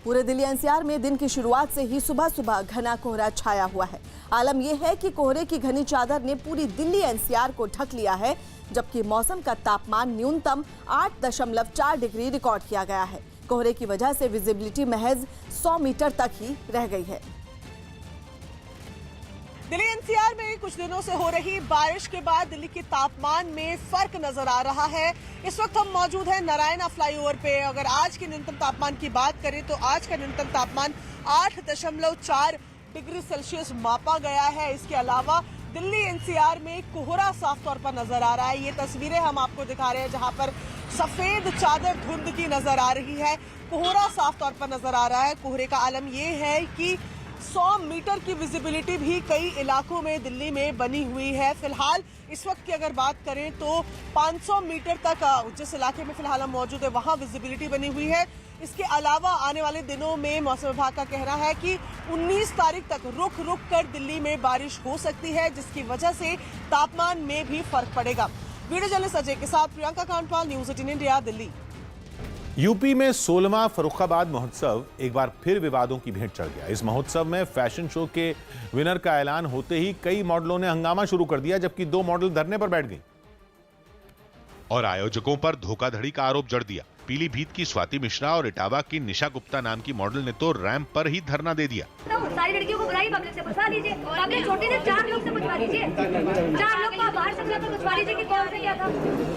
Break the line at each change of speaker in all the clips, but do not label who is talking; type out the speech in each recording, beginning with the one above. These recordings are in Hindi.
पूरे दिल्ली एनसीआर में दिन की शुरुआत से ही सुबह सुबह घना कोहरा छाया हुआ है। आलम यह है कि कोहरे की घनी चादर ने पूरी दिल्ली एनसीआर को ढक लिया है, जबकि मौसम का तापमान न्यूनतम 8.4 डिग्री रिकॉर्ड किया गया है। कोहरे की वजह से विजिबिलिटी महज 100 मीटर तक ही रह गई है।
दिल्ली एनसीआर में कुछ दिनों से हो रही बारिश के बाद दिल्ली के तापमान में फर्क नजर आ रहा है। इस वक्त हम मौजूद हैं नारायणा फ्लाईओवर पे। अगर आज के न्यूनतम तापमान की बात करें तो आज का न्यूनतम तापमान 8.4 डिग्री सेल्सियस मापा गया है। इसके अलावा दिल्ली एनसीआर में कोहरा साफ तौर पर नजर आ रहा है। ये तस्वीरें हम आपको दिखा रहे हैं जहां पर सफेद चादर धुंध की नजर आ रही है। कोहरा साफ तौर पर नजर आ रहा है। कोहरे का आलम ये है कि 100 मीटर की विजिबिलिटी भी कई इलाकों में दिल्ली में बनी हुई है। फिलहाल इस वक्त की अगर बात करें तो 500 मीटर तक जिस इलाके में फिलहाल हम मौजूद है वहां विजिबिलिटी बनी हुई है। इसके अलावा आने वाले दिनों में मौसम विभाग का कहना है कि 19 तारीख तक रुक रुक कर दिल्ली में बारिश हो सकती है, जिसकी वजह से तापमान में भी फर्क पड़ेगा। वीडियो जर्नलिस्ट अजय के साथ Priyanka Kandpal, news 18 India, Delhi.
UP में 16वां फर्रुखाबाद महोत्सव एक बार फिर विवादों की भेंट चढ़ गया। इस महोत्सव में फैशन शो के विनर का ऐलान होते ही कई मॉडलों ने हंगामा शुरू कर दिया, जबकि 2 मॉडल धरने पर बैठ गई और आयोजकों पर धोखाधड़ी का आरोप जड़ दिया। पीलीभीत की स्वाति मिश्रा और इटावा की निशा गुप्ता नाम की मॉडल ने तो रैंप पर ही धरना दे दिया।
सारी लड़कियों को बुलाई, पब्लिक से पूछवा लीजिए, पब्लिक छोटी से 4 लोग से पूछवा लीजिए, 4 लोग को बाहर से तो पूछवा लीजिए कि कौन से क्या था।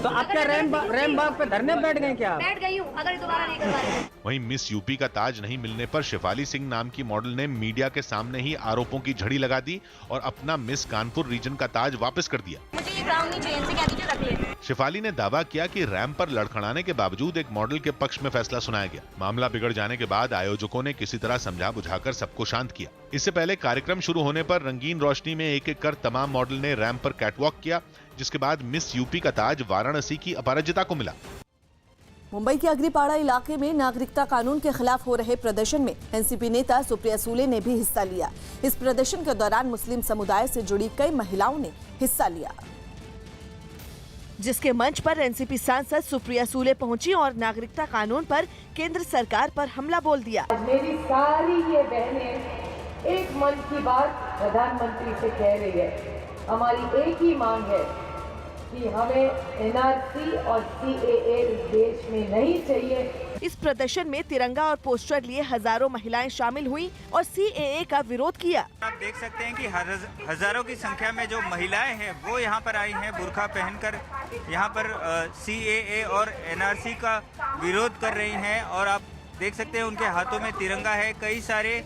तो आपके रैंप बाग पे धरने बैठ गए क्या?
बैठ गई हूँ, अगर दोबारा नहीं करवा रहे।
वहीं मिस यूपी का ताज नहीं मिलने पर शेफाली सिंह नाम की मॉडल ने मीडिया के सामने ही आरोपों की झड़ी लगा दी और अपना मिस कानपुर रीजन का ताज वापस कर दिया।
मुझे ये ग्राउंड नहीं चाहिए, इनसे कह दीजिए रख ले।
शेफाली ने दावा किया कि रैंप पर लड़खड़ाने के बावजूद एक मॉडल के पक्ष में फैसला सुनाया गया। मामला बिगड़ जाने के बाद आयोजकों ने किसी तरह समझा बुझाकर सबको शांत किया। इससे पहले कार्यक्रम शुरू होने पर रंगीन रोशनी में एक एक कर तमाम मॉडल ने रैंप पर कैटवॉक किया, जिसके बाद मिस यूपी का ताज वाराणसी की अपराजिता को मिला।
मुंबई के अग्रीपाड़ा इलाके में नागरिकता कानून के खिलाफ हो रहे प्रदर्शन में एनसीपी नेता सुप्रिया सूले ने भी हिस्सा लिया। इस प्रदर्शन के दौरान मुस्लिम समुदाय से जुड़ी कई महिलाओं ने हिस्सा लिया, जिसके मंच पर एनसीपी सांसद सुप्रिया सूले पहुंची और नागरिकता कानून पर केंद्र सरकार पर हमला बोल दिया।
मेरी सारी ये बहनें एक मन की बात प्रधानमंत्री से कह रही है। हमारी एक ही मांग है कि हमें एनआरसी और सीएए इस देश में नहीं चाहिए।
इस प्रदर्शन में तिरंगा और पोस्टर लिए हजारों महिलाएं शामिल हुई और सीएए का विरोध किया।
आप देख सकते हैं कि हजारों की संख्या में जो महिलाएं हैं वो यहाँ पर आई हैं बुर्का पहनकर, यहाँ पर सीएए और एनआरसी का विरोध कर रही हैं और आप देख सकते हैं उनके हाथों में तिरंगा है, कई सारे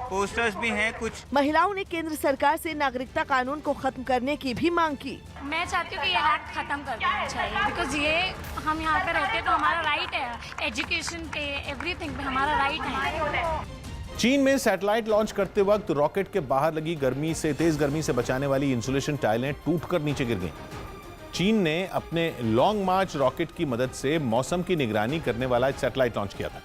पोस्टर्स भी हैं। कुछ
महिलाओं ने केंद्र सरकार से नागरिकता कानून को खत्म करने की भी मांग की।
मैं चाहती हूँ कि ये एक्ट खत्म कर देना चाहिए, बिकॉज ये हम यहाँ पे रहते हैं तो हमारा राइट है, एजुकेशन पे, एवरीथिंग पे हमारा राइट है।
चीन में सैटेलाइट लॉन्च करते वक्त रॉकेट के बाहर लगी तेज गर्मी से बचाने वाली इंसुलेशन टाइलें टूटकर नीचे गिर गईं। चीन ने अपने लॉन्ग मार्च रॉकेट की मदद से मौसम की निगरानी करने वाला सैटेलाइट लॉन्च किया था,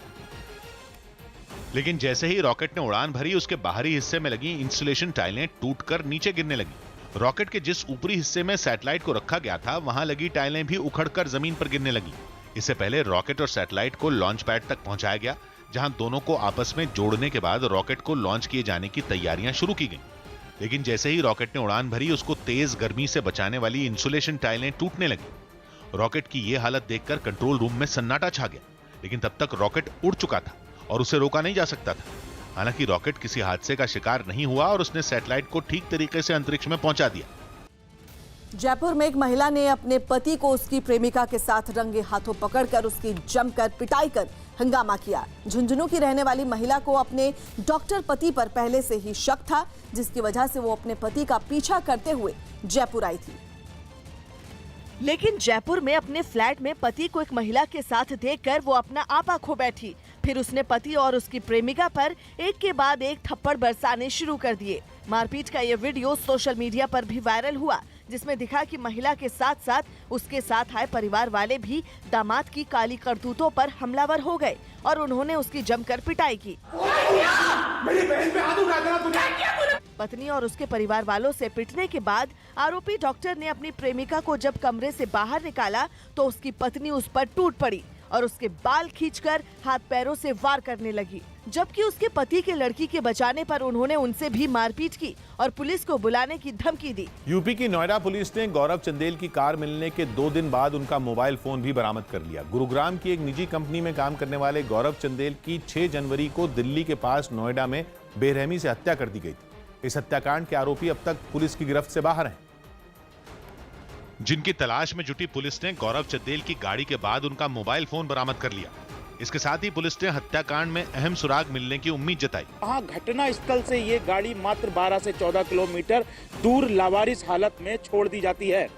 लेकिन जैसे ही रॉकेट ने उड़ान भरी उसके बाहरी हिस्से में लगी इंसुलेशन टाइलें टूटकर नीचे गिरने लगी। रॉकेट के जिस ऊपरी हिस्से में सैटेलाइट को रखा गया था वहां लगी टाइलें भी उखड़कर जमीन पर गिरने लगी। इससे पहले रॉकेट और सैटेलाइट को लॉन्च पैड तक पहुंचाया गया, जहां दोनों को आपस में जोड़ने के बाद रॉकेट को लॉन्च किए जाने की तैयारियां शुरू की गई। लेकिन जैसे ही रॉकेट ने उड़ान भरी उसको तेज गर्मी से बचाने वाली इंसुलेशन टाइलें टूटने लगी। रॉकेट की यह हालत देखकर कंट्रोल रूम में सन्नाटा छा गया, लेकिन तब तक रॉकेट उड़ चुका था और उसे रोका नहीं जा सकता था। हालांकि रॉकेट किसी हादसे का शिकार नहीं हुआ और उसने सैटेलाइट को ठीक तरीके से अंतरिक्ष में पहुंचा दिया।
जयपुर में एक महिला ने अपने पति को उसकी प्रेमिका के साथ रंगे हाथों पकड़कर उसकी जमकर पिटाई कर हंगामा किया। झुंझुनू की रहने वाली महिला को अपने डॉक्टर पति पर पहले से ही शक था, जिसकी वजह से वो अपने पति का पीछा करते हुए जयपुर आई थी। लेकिन जयपुर में अपने फ्लैट में पति को एक महिला के साथ देखकर वो अपना आपा खो बैठी। फिर उसने पति और उसकी प्रेमिका पर एक के बाद एक थप्पड़ बरसाने शुरू कर दिए। मारपीट का ये वीडियो सोशल मीडिया पर भी वायरल हुआ, जिसमें दिखा कि महिला के साथ साथ उसके साथ आए परिवार वाले भी दामाद की काली करतूतों पर हमलावर हो गए और उन्होंने उसकी जमकर पिटाई की। पत्नी और उसके परिवार वालों से पिटने के बाद आरोपी डॉक्टर ने अपनी प्रेमिका को जब कमरे से बाहर निकाला तो उसकी पत्नी उस पर टूट पड़ी
और उसके बाल खींचकर हाथ पैरों से वार करने लगी, जबकि उसके पति के लड़की के बचाने पर उन्होंने उनसे भी मारपीट की और पुलिस को बुलाने की धमकी दी।
यूपी की नोएडा पुलिस ने गौरव चंदेल की कार मिलने के 2 दिन बाद उनका मोबाइल फोन भी बरामद कर लिया। गुरुग्राम की एक निजी कंपनी में काम करने वाले गौरव चंदेल की 6 जनवरी को दिल्ली के पास नोएडा में बेरहमी से हत्या कर दी गई थी। इस हत्याकांड के आरोपी अब तक पुलिस की गिरफ्त से बाहर हैं।
जिनकी तलाश में जुटी पुलिस ने गौरव चंदेल की गाड़ी के बाद उनका मोबाइल फोन बरामद कर लिया। इसके साथ ही पुलिस ने हत्याकांड में अहम सुराग मिलने की उम्मीद जताई।
वहाँ घटना स्थल से ये गाड़ी मात्र 12 से 14 किलोमीटर दूर लावारिस हालत में छोड़ दी जाती है।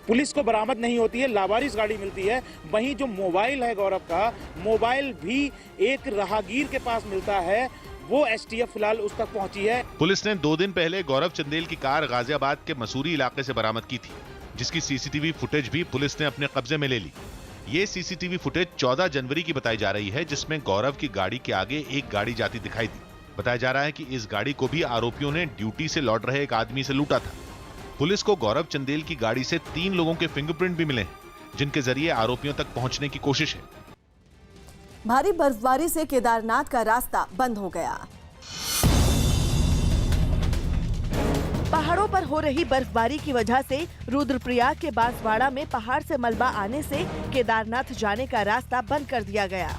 पुलिस को बरामद नहीं होती है, लावारिस गाड़ी मिलती है। वहीं जो मोबाइल है गौरव का, मोबाइल भी एक राहगीर के पास मिलता है, वो एसटीएफ फिलहाल उस तक पहुंची है।
पुलिस ने 2 दिन पहले गौरव चंदेल की कार गाजियाबाद के मसूरी इलाके से बरामद की थी, जिसकी सीसीटीवी फुटेज भी पुलिस ने अपने कब्जे में ले ली। ये सीसीटीवी फुटेज 14 जनवरी की बताई जा रही है, जिसमें गौरव की गाड़ी के आगे एक गाड़ी जाती दिखाई दी। बताया जा रहा है कि इस गाड़ी को भी आरोपियों ने ड्यूटी से लौट रहे एक आदमी से लूटा था। पुलिस को गौरव चंदेल की गाड़ी से 3 लोगों के फिंगरप्रिंट भी मिले हैं, जिनके जरिए आरोपियों तक पहुंचने की कोशिश है।
भारी बर्फबारी से केदारनाथ का रास्ता बंद हो गया।
पहाड़ों पर हो रही बर्फबारी की वजह से रुद्रप्रयाग के बांसवाड़ा में पहाड़ से मलबा आने से केदारनाथ जाने का रास्ता बंद कर दिया गया।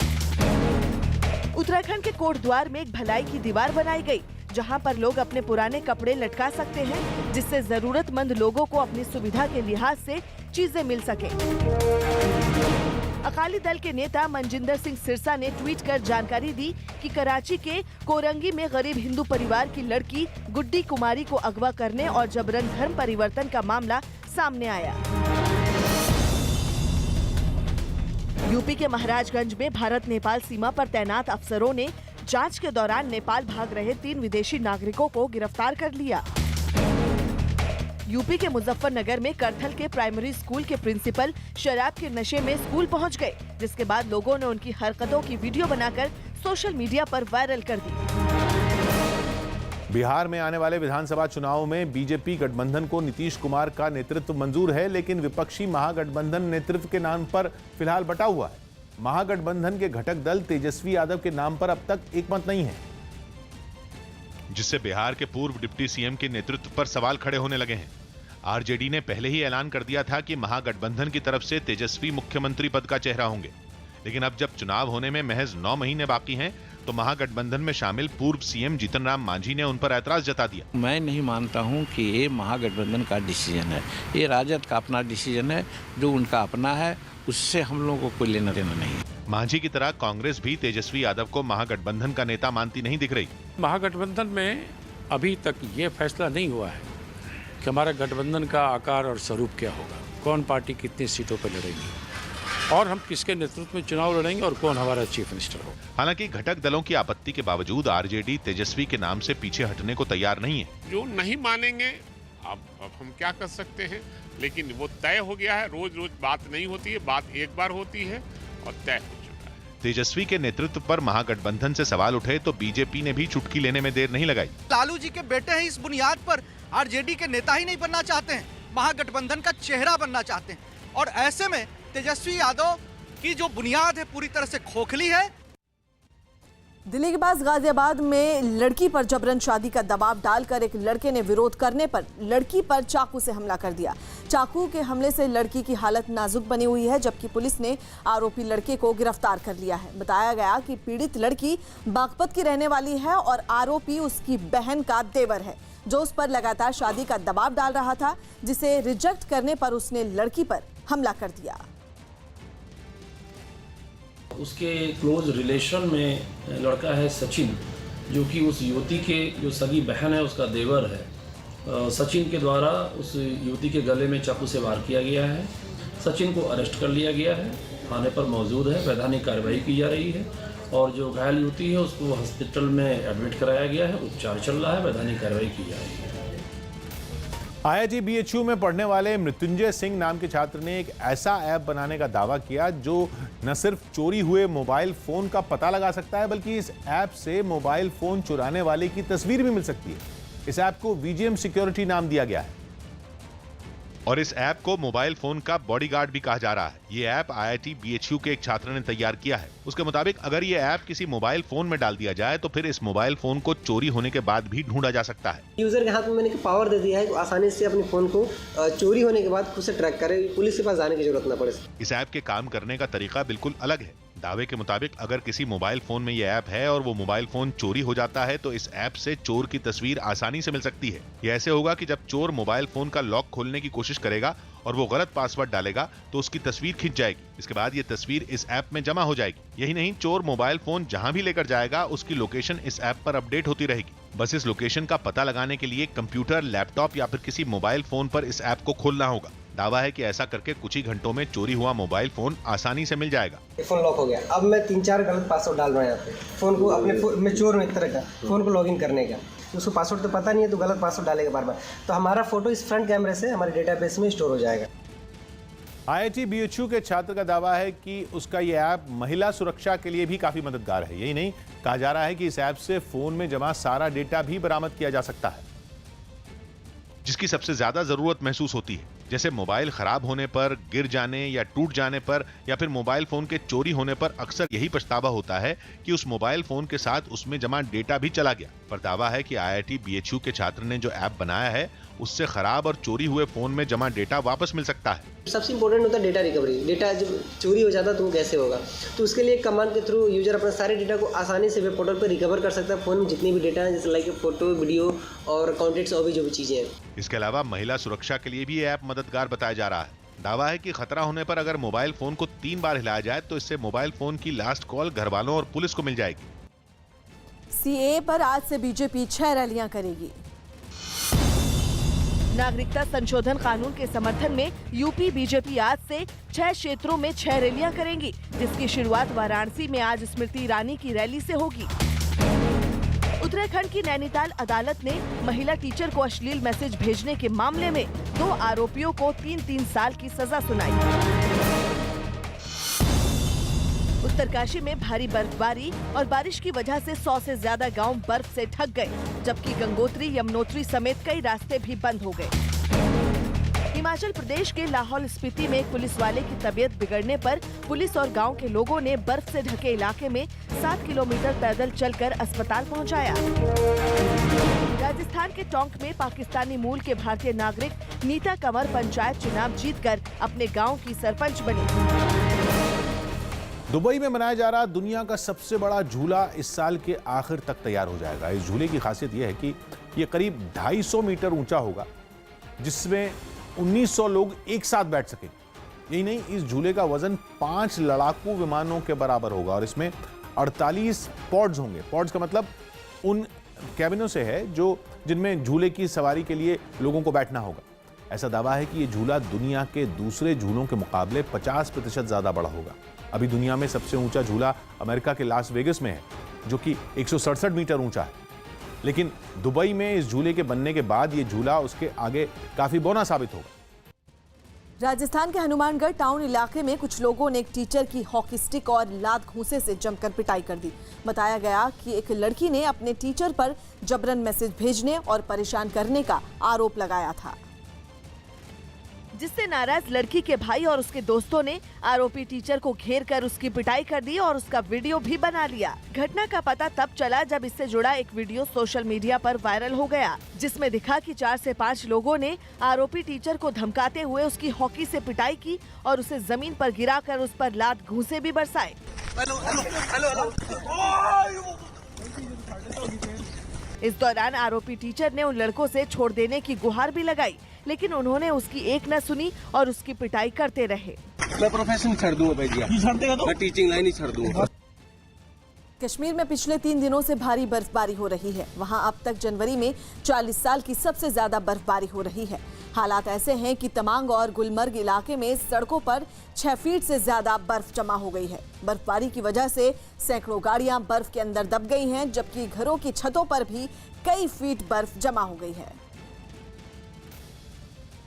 उत्तराखंड के कोटद्वार में एक भलाई की दीवार बनाई गई, जहां पर लोग अपने पुराने कपड़े लटका सकते हैं, जिससे जरूरतमंद लोगों को अपनी सुविधा के लिहाज से चीजें मिल सके। अकाली दल के नेता मनजिंदर सिंह सिरसा ने ट्वीट कर जानकारी दी कि कराची के कोरंगी में गरीब हिंदू परिवार की लड़की गुड्डी कुमारी को अगवा करने और जबरन धर्म परिवर्तन का मामला सामने आया। यूपी के महाराजगंज में भारत नेपाल सीमा पर तैनात अफसरों ने जांच के दौरान नेपाल भाग रहे 3 विदेशी नागरिकों को गिरफ्तार कर लिया। यूपी के मुजफ्फरनगर में करथल के प्राइमरी स्कूल के प्रिंसिपल शराब के नशे में स्कूल पहुंच गए, जिसके बाद लोगों ने उनकी हरकतों की वीडियो बनाकर सोशल मीडिया पर वायरल कर दी।
बिहार में आने वाले विधानसभा चुनाव में बीजेपी गठबंधन को नीतीश कुमार का नेतृत्व मंजूर है, लेकिन विपक्षी महागठबंधन नेतृत्व के नाम पर फिलहाल बटा हुआ है। महागठबंधन के घटक दल तेजस्वी यादव के नाम पर अब तक एकमत नहीं है,
जिससे बिहार के पूर्व डिप्टी सीएम के नेतृत्व पर सवाल खड़े होने लगे हैं। आरजेडी ने पहले ही ऐलान कर दिया था कि महागठबंधन की तरफ से तेजस्वी मुख्यमंत्री पद का चेहरा होंगे, लेकिन अब जब चुनाव होने में महज 9 महीने बाकी हैं, तो महागठबंधन में शामिल पूर्व सीएम जीतन राम मांझी ने उन पर ऐतराज जता दिया।
मैं नहीं मानता हूं कि ये महागठबंधन का डिसीजन है, ये राजद का अपना डिसीजन है, जो उनका अपना है, उससे हम लोगों को कोई लेना देना नहीं।
मांझी की तरह कांग्रेस भी तेजस्वी यादव को महागठबंधन का नेता मानती नहीं दिख रही।
महागठबंधन में अभी तक ये फैसला नहीं हुआ है कि हमारा गठबंधन का आकार और स्वरूप क्या होगा, कौन पार्टी कितनी सीटों पर लड़ेगी और हम किसके नेतृत्व में चुनाव लड़ेंगे और कौन हमारा चीफ मिनिस्टर होगा।
हालांकि घटक दलों की आपत्ति के बावजूद आरजेडी तेजस्वी के नाम से पीछे हटने को तैयार नहीं है।
जो नहीं मानेंगे अब हम क्या कर सकते हैं, लेकिन वो तय हो गया है। रोज रोज बात नहीं होती है, बात एक बार होती है और तय हो चुका है।
तेजस्वी के नेतृत्व पर महागठबंधन से सवाल उठे तो बीजेपी ने भी चुटकी लेने में देर नहीं लगाई।
लालू जी के बेटे हैं, इस बुनियाद पर आरजेडी के नेता ही नहीं बनना चाहते हैं, महागठबंधन का चेहरा बनना चाहते हैं, और ऐसे में तेजस्वी यादव की जो बुनियाद है पूरी तरह से खोखली है।
दिल्ली के पास गाजियाबाद में लड़की पर जबरन शादी का दबाव डालकर एक लड़के ने विरोध करने पर लड़की पर चाकू से हमला कर दिया। चाकू के हमले से लड़की की हालत नाजुक बनी हुई है, जबकि पुलिस ने आरोपी लड़के को गिरफ्तार कर लिया है। बताया गया कि पीड़ित लड़की बागपत की रहने वाली है और आरोपी उसकी बहन का देवर है, जो उस पर लगातार शादी का दबाव डाल रहा था, जिसे रिजेक्ट करने पर उसने लड़की पर हमला कर दिया।
उसके क्लोज रिलेशन में लड़का है सचिन, जो कि उस युवती के जो सगी बहन है उसका देवर है। सचिन के द्वारा उस युवती के गले में चाकू से वार किया गया है। सचिन को अरेस्ट कर लिया गया है, थाने पर मौजूद है, वैधानिक कार्रवाई की जा रही है और जो घायल युवती है उसको हॉस्पिटल में एडमिट कराया गया है, उपचार चल रहा है, वैधानिक कार्रवाई की जा रही है।
IIT BHU में पढ़ने वाले मृत्युंजय सिंह नाम के छात्र ने एक ऐसा ऐप बनाने का दावा किया जो न सिर्फ चोरी हुए मोबाइल फोन का पता लगा सकता है, बल्कि इस ऐप से मोबाइल फोन चुराने वाले की तस्वीर भी मिल सकती है। इस ऐप को VGM सिक्योरिटी नाम दिया गया है।
और इस ऐप को मोबाइल फोन का बॉडीगार्ड भी कहा जा रहा है। ये ऐप IIT BHU के एक छात्र ने तैयार किया है। उसके मुताबिक अगर ये ऐप किसी मोबाइल फोन में डाल दिया जाए तो फिर इस मोबाइल फोन को चोरी होने के बाद भी ढूंढा जा सकता है।
यूजर के हाथ में मैंने पावर दे दिया है, आसानी से अपने फोन को चोरी होने के बाद खुद से ट्रैक करे, पुलिस के पास जाने की जरूरत न पड़े।
इस ऐप के काम करने का तरीका बिल्कुल अलग है। दावे के मुताबिक अगर किसी मोबाइल फोन में ये ऐप है और वो मोबाइल फोन चोरी हो जाता है तो इस ऐप से चोर की तस्वीर आसानी से मिल सकती है। ये ऐसे होगा कि जब चोर मोबाइल फोन का लॉक खोलने की कोशिश करेगा और वो गलत पासवर्ड डालेगा तो उसकी तस्वीर खिंच जाएगी। इसके बाद ये तस्वीर इस ऐप में जमा हो जाएगी। यही नहीं, चोर मोबाइल फोन जहां भी लेकर जाएगा उसकी लोकेशन इस ऐप पर अपडेट होती रहेगी। बस इस लोकेशन का पता लगाने के लिए कंप्यूटर, लैपटॉप या फिर किसी मोबाइल फोन पर इस ऐप को खोलना होगा। दावा है कि ऐसा करके कुछ ही घंटों में चोरी हुआ मोबाइल फोन आसानी से मिल जाएगा।
फोन लॉक हो गया, अब मैं 3-4 गलत पासवर्ड डाल रहा हूँ यहाँ पे। फोन को अपने मैं चोर हूँ एक तरह का, फोन को लॉगिन करने का, उसको पासवर्ड तो पता नहीं है तो गलत पासवर्ड डालेगा बार बार, तो हमारा फोटो इस फ्रंट कैमरे से हमारे डेटाबेस में स्टोर हो जाएगा।
IIT BHU के छात्र का दावा है कि उसका ये ऐप महिला सुरक्षा के लिए भी काफी मददगार है। यही नहीं, कहा जा रहा है कि इस ऐप से फोन में जमा सारा डेटा भी बरामद किया जा सकता है,
जिसकी सबसे ज्यादा जरूरत महसूस होती है, जैसे मोबाइल खराब होने पर, गिर जाने या टूट जाने पर या फिर मोबाइल फोन के चोरी होने पर अक्सर यही पछतावा होता है कि उस मोबाइल फोन के साथ उसमें जमा डेटा भी चला गया। पर दावा है कि IIT BHU के छात्र ने जो ऐप बनाया है उससे खराब और चोरी हुए फोन में जमा डेटा वापस मिल सकता है।
सबसे इम्पोर्टेंट होता है डेटा रिकवरी। डेटा जब चोरी हो जाता है तो वो कैसे होगा, तो उसके लिए कमांड के थ्रू यूजर अपने सारे डेटा को आसानी से वेब पोर्टल पर रिकवर कर सकता है। फोन में जितनी भी डेटा है जैसे लाइक फोटो, वीडियो और कॉन्टेक्ट्स और भी जो भी चीजें हैं।
इसके अलावा महिला सुरक्षा के लिए भी ये ऐप मददगार बताया जा रहा है। दावा है कि खतरा होने पर अगर मोबाइल फोन को 3 बार हिलाया जाए तो इससे मोबाइल फोन की लास्ट कॉल घर वालों और पुलिस को मिल जाएगी।
CAA पर आज से बीजेपी 6 रैलियां करेगी। नागरिकता संशोधन कानून के समर्थन में यूपी बीजेपी आज से 6 क्षेत्रों में 6 रैलियां करेंगी, जिसकी शुरुआत वाराणसी में आज स्मृति ईरानी की रैली से होगी। उत्तराखंड की नैनीताल अदालत ने महिला टीचर को अश्लील मैसेज भेजने के मामले में 2 आरोपियों को 3-3 साल की सजा सुनाई। उत्तरकाशी में भारी बर्फबारी और बारिश की वजह से 100 से ज्यादा गांव बर्फ से ढक गए, जबकि गंगोत्री, यमुनोत्री समेत कई रास्ते भी बंद हो गए। हिमाचल प्रदेश के लाहौल स्पीति में एक पुलिस वाले की तबीयत बिगड़ने पर पुलिस और गांव के लोगों ने बर्फ से ढके इलाके में 7 किलोमीटर पैदल चलकर अस्पताल पहुंचाया। राजस्थान के टोंक में पाकिस्तानी मूल के भारतीय नागरिक नीता कंवर पंचायत चुनाव जीतकर अपने गाँव की सरपंच बनी।
दुबई में मनाया जा रहा दुनिया का सबसे बड़ा झूला इस साल के आखिर तक तैयार हो जाएगा। इस झूले की खासियत यह है कि यह करीब 250 मीटर ऊंचा होगा, जिसमें 1900 लोग एक साथ बैठ सकेंगे। यही नहीं, इस झूले का वजन 5 लड़ाकू विमानों के बराबर होगा और इसमें 48 पॉड्स होंगे। पॉड्स का मतलब उन कैबिनों से है जो जिनमें झूले की सवारी के लिए लोगों को बैठना होगा। ऐसा दावा है कि यह झूला दुनिया के दूसरे झूलों के मुकाबले 50% ज्यादा बड़ा होगा। अभी दुनिया में सबसे ऊंचा झूला अमेरिका के लास वेगस में है, जो कि 167 मीटर ऊंचा है। लेकिन दुबई में इस झूले के बनने के बाद ये झूला उसके आगे काफी बौना साबित होगा।
राजस्थान के हनुमानगढ़ टाउन इलाके में कुछ लोगों ने एक टीचर की हॉकी स्टिक और लात घूंसे से जमकर पिटाई कर दी। बताया गया कि एक लड़की ने अपने टीचर पर जबरन मैसेज भेजने और परेशान करने का आरोप लगाया था, जिससे नाराज लड़की के भाई और उसके दोस्तों ने आरोपी टीचर को घेर कर उसकी पिटाई कर दी और उसका वीडियो भी बना लिया। घटना का पता तब चला जब इससे जुड़ा एक वीडियो सोशल मीडिया पर वायरल हो गया, जिसमें दिखा कि 4 से 5 लोगों ने आरोपी टीचर को धमकाते हुए उसकी हॉकी से पिटाई की और उसे जमीन पर गिराकर उस पर लात घूंसे भी बरसाए। इस दौरान आरोपी टीचर ने उन लड़कों से छोड़ देने की गुहार भी लगाई, लेकिन उन्होंने उसकी एक न सुनी और उसकी पिटाई करते रहे।
मैं प्रोफेशन छोड़ दूंगा भैया, मैं टीचिंग लाइन ही छोड़ दूंगा।
कश्मीर में पिछले 3 दिनों से भारी बर्फबारी हो रही है। वहां अब तक जनवरी में 40 साल की सबसे ज्यादा बर्फबारी हो रही है। हालात ऐसे हैं कि तमांग और गुलमर्ग इलाके में सड़कों पर 6 फीट से ज्यादा बर्फ जमा हो गई है। बर्फबारी की वजह से सैकड़ों गाड़ियां बर्फ के अंदर दब गई हैं, जबकि घरों की छतों पर भी कई फीट बर्फ जमा हो गई है।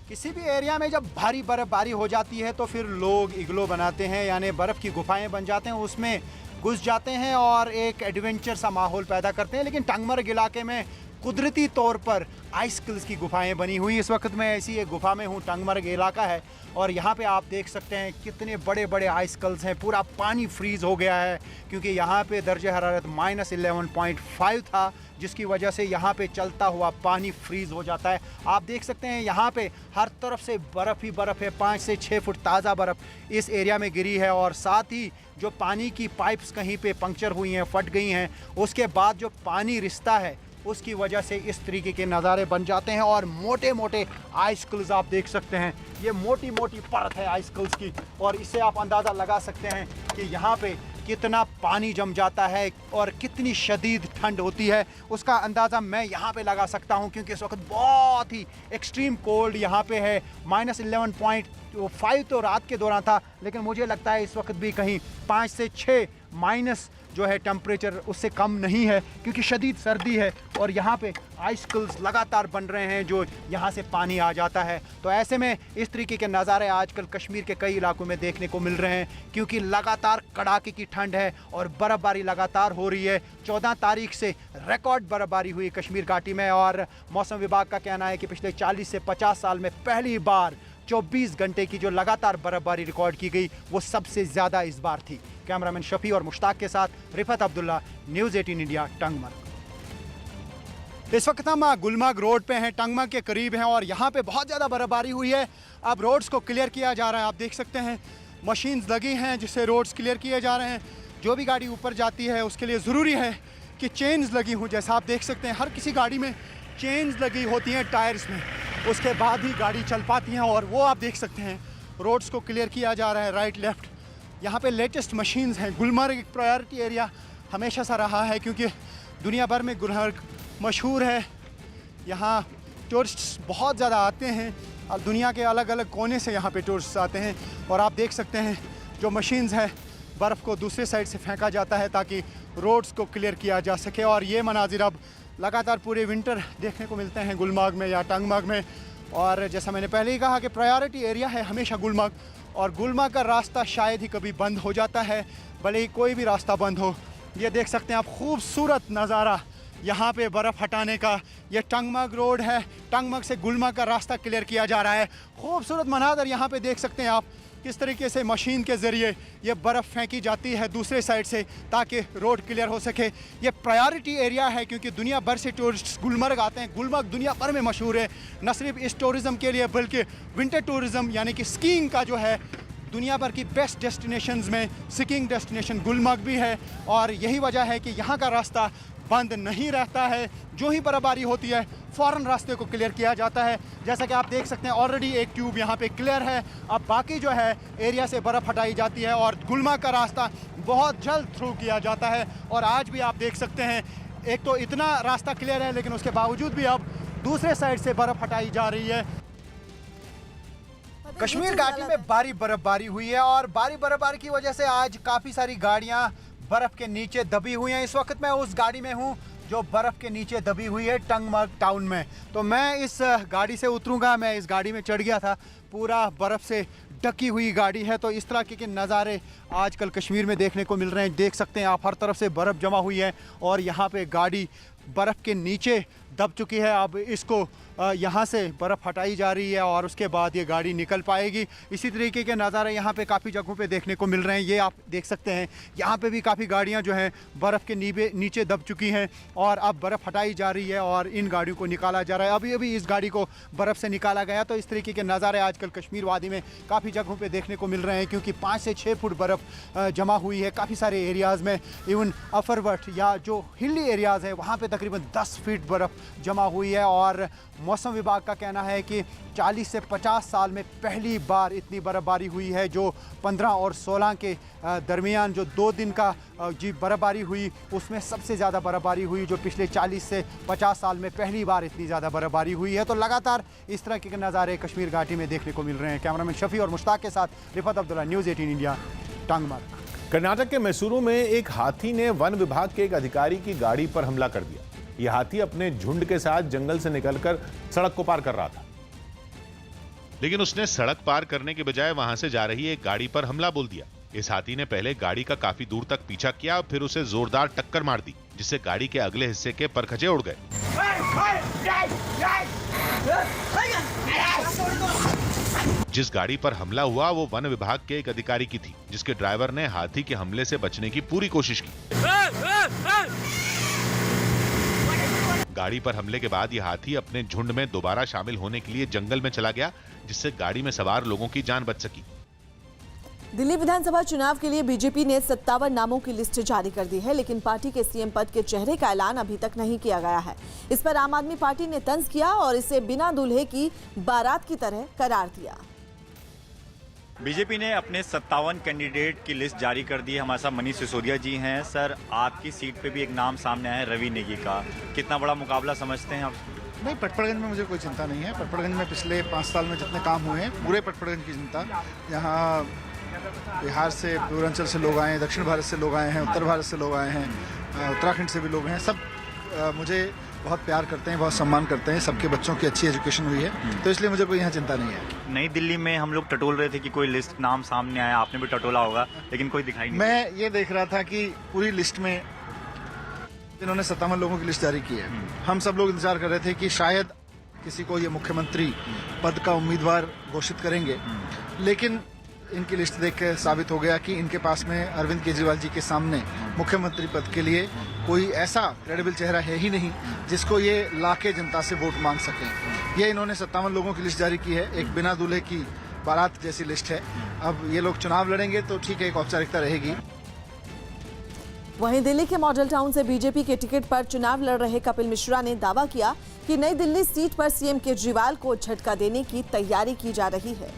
किसी भी एरिया में जब भारी बर्फबारी हो जाती है तो फिर लोग इग्लो बनाते हैं, यानी बर्फ की गुफाएं बन जाते हैं, उसमें घुस जाते हैं और एक एडवेंचर सा माहौल पैदा करते हैं। लेकिन टंगमर्ग इलाके में कुदरती तौर पर आइसकिल्स की गुफाएं बनी हुई। इस वक्त मैं ऐसी एक गुफा में हूँ, टंगमर्ग इलाका है, और यहाँ पे आप देख सकते हैं कितने बड़े बड़े आइसकिल्स हैं। पूरा पानी फ्रीज हो गया है क्योंकि यहाँ पे दर्जे हरारत -11.5 था, जिसकी वजह से यहाँ पे चलता हुआ पानी फ्रीज हो जाता है। आप देख सकते हैं यहाँ पे हर तरफ से बर्फ़ ही बर्फ़ है। 5 से 6 फुट ताज़ा बर्फ़ इस एरिया में गिरी है, और साथ ही जो पानी की पाइप्स कहीं पे पंक्चर हुई हैं, फट गई हैं, उसके बाद जो पानी रिसता है उसकी वजह से इस तरीके के नज़ारे बन जाते हैं। और मोटे मोटे आइसकिल्स आप देख सकते हैं, ये मोटी मोटी परत है आइसकिल्स की, और इससे आप अंदाज़ा लगा सकते हैं कि यहाँ पे कितना पानी जम जाता है और कितनी शदीद ठंड होती है। उसका अंदाज़ा मैं यहाँ पे लगा सकता हूँ क्योंकि इस वक्त बहुत ही एक्सट्रीम कोल्ड यहाँ पे है। -11.5 तो रात के दौरान था, लेकिन मुझे लगता है इस वक्त भी कहीं 5 से 6 माइनस जो है टेम्परेचर उससे कम नहीं है, क्योंकि शदीद सर्दी है और यहाँ पे आइसकिल्स लगातार बन रहे हैं जो यहाँ से पानी आ जाता है। तो ऐसे में इस तरीके के नज़ारे आजकल कश्मीर के कई इलाकों में देखने को मिल रहे हैं, क्योंकि लगातार कड़ाके की ठंड है और बर्फ़बारी लगातार हो रही है। 14 तारीख से रिकॉर्ड बर्फ़बारी हुई कश्मीर घाटी में, और मौसम विभाग का कहना है कि पिछले 40 से 50 साल में पहली बार 24 घंटे की जो लगातार बर्फ़बारी रिकॉर्ड की गई वो सबसे ज़्यादा इस बार थी। कैमरामैन शफी और मुश्ताक के साथ रिफत अब्दुल्ला, न्यूज़ 18 इंडिया, टंगमर्ग। इस वक्त हम गुलमर्ग रोड पे हैं, टंगमर्ग के करीब हैं, और यहाँ पे बहुत ज़्यादा बर्फ़बारी हुई है। अब रोड्स को क्लियर किया जा रहा है। आप देख सकते हैं मशीन्स लगी हैं जिससे रोड्स क्लियर किए जा रहे हैं। जो भी गाड़ी ऊपर जाती है उसके लिए ज़रूरी है कि चेन्स लगी हों। जैसा आप देख सकते हैं हर किसी गाड़ी में चेन्स लगी होती हैं टायर्स में, उसके बाद ही गाड़ी चल पाती हैं। और वो आप देख सकते हैं रोड्स को क्लियर किया जा रहा है राइट लेफ़्ट। यहाँ पे लेटेस्ट मशीन्स हैं। गुलमर्ग एक प्रायोरिटी एरिया हमेशा से रहा है क्योंकि दुनिया भर में गुलमर्ग मशहूर है। यहाँ टूरिस्ट्स बहुत ज़्यादा आते हैं और दुनिया के अलग अलग कोने से यहाँ पे टूरिस्ट्स आते हैं। और आप देख सकते हैं जो मशीन्स है, बर्फ़ को दूसरे साइड से फेंका जाता है ताकि रोड्स को क्लियर किया जा सके। और ये मनाजिर अब लगातार पूरे विंटर देखने को मिलते हैं गुलमर्ग में या टंगमर्ग में। और जैसा मैंने पहले ही कहा कि प्रायोरिटी एरिया है हमेशा गुलमर्ग, और गुलमर्ग का रास्ता शायद ही कभी बंद हो जाता है, भले ही कोई भी रास्ता बंद हो। ये देख सकते हैं आप खूबसूरत नज़ारा यहाँ पे बर्फ़ हटाने का। ये टंगमर्ग रोड है, टंगमर्ग से गुलमर्ग का रास्ता क्लियर किया जा रहा है। खूबसूरत मनाज़र यहाँ पे देख सकते हैं आप, किस तरीके से मशीन के ज़रिए ये बर्फ़ फेंकी जाती है दूसरे साइड से ताकि रोड क्लियर हो सके। ये प्रायोरिटी एरिया है क्योंकि दुनिया भर से टूरिस्ट गुलमर्ग आते हैं। गुलमर्ग दुनिया भर में मशहूर है, न सिर्फ इस टूरिज़म के लिए बल्कि विंटर टूरिज़म यानी कि स्कीइंग का जो है दुनिया भर की बेस्ट डेस्टिनेशंस में स्कीइंग डेस्टिनेशन गुलमर्ग भी है। और यही वजह है कि यहाँ का रास्ता बंद नहीं रहता है। जो ही बर्फ़बारी होती है फ़ौरन रास्ते को क्लियर किया जाता है। जैसा कि आप देख सकते हैं ऑलरेडी एक ट्यूब यहाँ पे क्लियर है। अब बाकी जो है एरिया से बर्फ़ हटाई जाती है और गुलमर्ग का रास्ता बहुत जल्द थ्रू किया जाता है। और आज भी आप देख सकते हैं एक तो इतना रास्ता क्लियर है, लेकिन उसके बावजूद भी अब दूसरे साइड से बर्फ़ हटाई जा रही है। कश्मीर घाटी में भारी बर्फ़बारी हुई है और भारी बर्फ़बारी की वजह से आज काफ़ी सारी गाड़ियाँ बर्फ़ के नीचे दबी हुई हैं। इस वक्त मैं उस गाड़ी में हूँ जो बर्फ़ के नीचे दबी हुई है टंगमर्ग टाउन में। तो मैं इस गाड़ी से उतरूँगा। मैं इस गाड़ी में चढ़ गया था, पूरा बर्फ़ से ढकी हुई गाड़ी है। तो इस तरह के नज़ारे आजकल कश्मीर में देखने को मिल रहे हैं। देख सकते हैं आप हर तरफ से बर्फ़ जमा हुई है और यहाँ पे गाड़ी बर्फ़ के नीचे दब चुकी है। अब इसको यहाँ से बर्फ़ हटाई जा रही है और उसके बाद ये गाड़ी निकल पाएगी। इसी तरीके के नज़ारे यहाँ पे काफ़ी जगहों पे देखने को मिल रहे हैं। ये आप देख सकते हैं यहाँ पे भी काफ़ी गाड़ियाँ जो हैं बर्फ़ के नीचे दब चुकी हैं और अब बर्फ़ हटाई जा रही है और इन गाड़ियों को निकाला जा रहा है। अभी अभी इस गाड़ी को बर्फ़ से निकाला गया। तो इस तरीके के नज़ारे आजकल कश्मीर वादी में काफ़ी जगहों पर देखने को मिल रहे हैं क्योंकि 5 से 6 फुट बर्फ़ जमा हुई है काफ़ी सारे एरियाज़ में। इवन अफरवट या जो हिली एरियाज़ हैं वहाँ पर तकरीबन 10 फीट बर्फ़ जमा हुई है। और मौसम विभाग का कहना है कि 40 से 50 साल में पहली बार इतनी बर्फ़बारी हुई है। जो 15 और 16 के दरमियान जो 2 दिन का जी बर्फ़बारी हुई उसमें सबसे ज़्यादा बर्फ़बारी हुई जो पिछले 40 से 50 साल में पहली बार इतनी ज़्यादा बर्फ़बारी हुई है। तो लगातार इस तरह के नज़ारे कश्मीर घाटी में देखने को मिल रहे हैं। कैमरामैन शफी और मुश्ताक के साथ रिफत अब्दुल्ला, न्यूज़ 18 इंडिया, टंगमर्ग।
कर्नाटक के मैसूरू में एक हाथी ने वन विभाग के एक अधिकारी की गाड़ी पर हमला कर दिया। यह हाथी अपने झुंड के साथ जंगल से निकलकर सड़क को पार कर रहा था,
लेकिन उसने सड़क पार करने के बजाय वहां से जा रही एक गाड़ी पर हमला बोल दिया। इस हाथी ने पहले गाड़ी का काफी दूर तक पीछा किया, फिर उसे जोरदार टक्कर मार दी जिससे गाड़ी के अगले हिस्से के परखचे उड़ गए। जिस गाड़ी पर हमला हुआ वो वन विभाग के एक अधिकारी की थी, जिसके ड्राइवर ने हाथी के हमले से बचने की पूरी कोशिश की। गाड़ी पर हमले के बाद यह हाथी अपने झुंड में दोबारा शामिल होने के लिए जंगल में चला गया, जिससे गाड़ी में सवार लोगों की जान बच सकी।
दिल्ली विधानसभा चुनाव के लिए बीजेपी ने 57 नामों की लिस्ट जारी कर दी है, लेकिन पार्टी के सीएम पद के चेहरे का ऐलान अभी तक नहीं किया गया है। इस पर आम आदमी पार्टी ने तंज किया और इसे बिना दूल्हे की बारात की तरह करार दिया।
बीजेपी ने अपने 57 कैंडिडेट की लिस्ट जारी कर दी है। हमारे साथ मनीष सिसोदिया जी हैं। सर, आपकी सीट पे भी एक नाम सामने आया है, रवि नेगी का। कितना बड़ा मुकाबला समझते हैं आप?
नहीं, पटपड़गंज में मुझे कोई चिंता नहीं है। पटपड़गंज में पिछले 5 साल में जितने काम हुए हैं, पूरे पटपड़गंज की चिंता। यहाँ बिहार से, पूर्वांचल से लोग आए हैं, दक्षिण भारत से लोग आए हैं, उत्तर भारत से लोग आए हैं, उत्तराखंड से भी लोग हैं। सब मुझे बहुत प्यार करते हैं, बहुत सम्मान करते हैं। सबके बच्चों की अच्छी एजुकेशन हुई है, तो इसलिए मुझे कोई यहाँ चिंता नहीं है।
नई दिल्ली में हम लोग टटोल रहे थे कि कोई लिस्ट नाम सामने आया, आपने भी टटोला होगा, लेकिन कोई दिखाई नहीं।
मैं ये देख रहा था कि पूरी लिस्ट में इन्होंने 57 लोगों की लिस्ट जारी की है। हम सब लोग इंतजार कर रहे थे कि शायद किसी को ये मुख्यमंत्री पद का उम्मीदवार घोषित करेंगे, लेकिन इनकी लिस्ट देख के साबित हो गया कि इनके पास में अरविंद केजरीवाल जी के सामने मुख्यमंत्री पद के लिए कोई ऐसा क्रेडिबल चेहरा है ही नहीं जिसको ये लाके जनता से वोट मांग सकें। ये इन्होंने 57 लोगों की लिस्ट जारी की है, एक बिना दूल्हे की बारात जैसी लिस्ट है। अब ये लोग चुनाव लड़ेंगे तो ठीक है, एक औपचारिकता रहेगी।
वहीं दिल्ली के मॉडल टाउन से बीजेपी के टिकट पर चुनाव लड़ रहे कपिल मिश्रा ने दावा किया कि नई दिल्ली सीट पर सीएम केजरीवाल को झटका देने की तैयारी की जा रही है।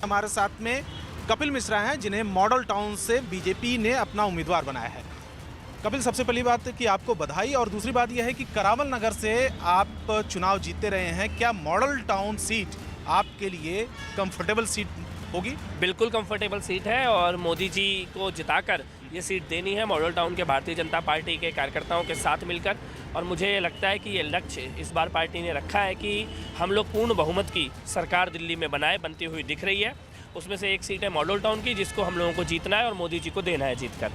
हमारे साथ में कपिल मिश्रा हैं, जिन्हें मॉडल टाउन से बीजेपी ने अपना उम्मीदवार बनाया है। कपिल, सबसे पहली बात कि आपको बधाई, और दूसरी बात यह है कि करावल नगर से आप चुनाव जीतते रहे हैं। क्या मॉडल टाउन सीट आपके लिए कंफर्टेबल सीट होगी?
बिल्कुल कंफर्टेबल सीट है, और मोदी जी को जिताकर ये सीट देनी है मॉडल टाउन के भारतीय जनता पार्टी के कार्यकर्ताओं के साथ मिलकर। और मुझे लगता है कि ये लक्ष्य इस बार पार्टी ने रखा है कि हम लोग पूर्ण बहुमत की सरकार दिल्ली में बनती हुई दिख रही है। उसमें से एक सीट है मॉडल टाउन की, जिसको हम लोगों को जीतना है और मोदी जी को देना है जीतकर।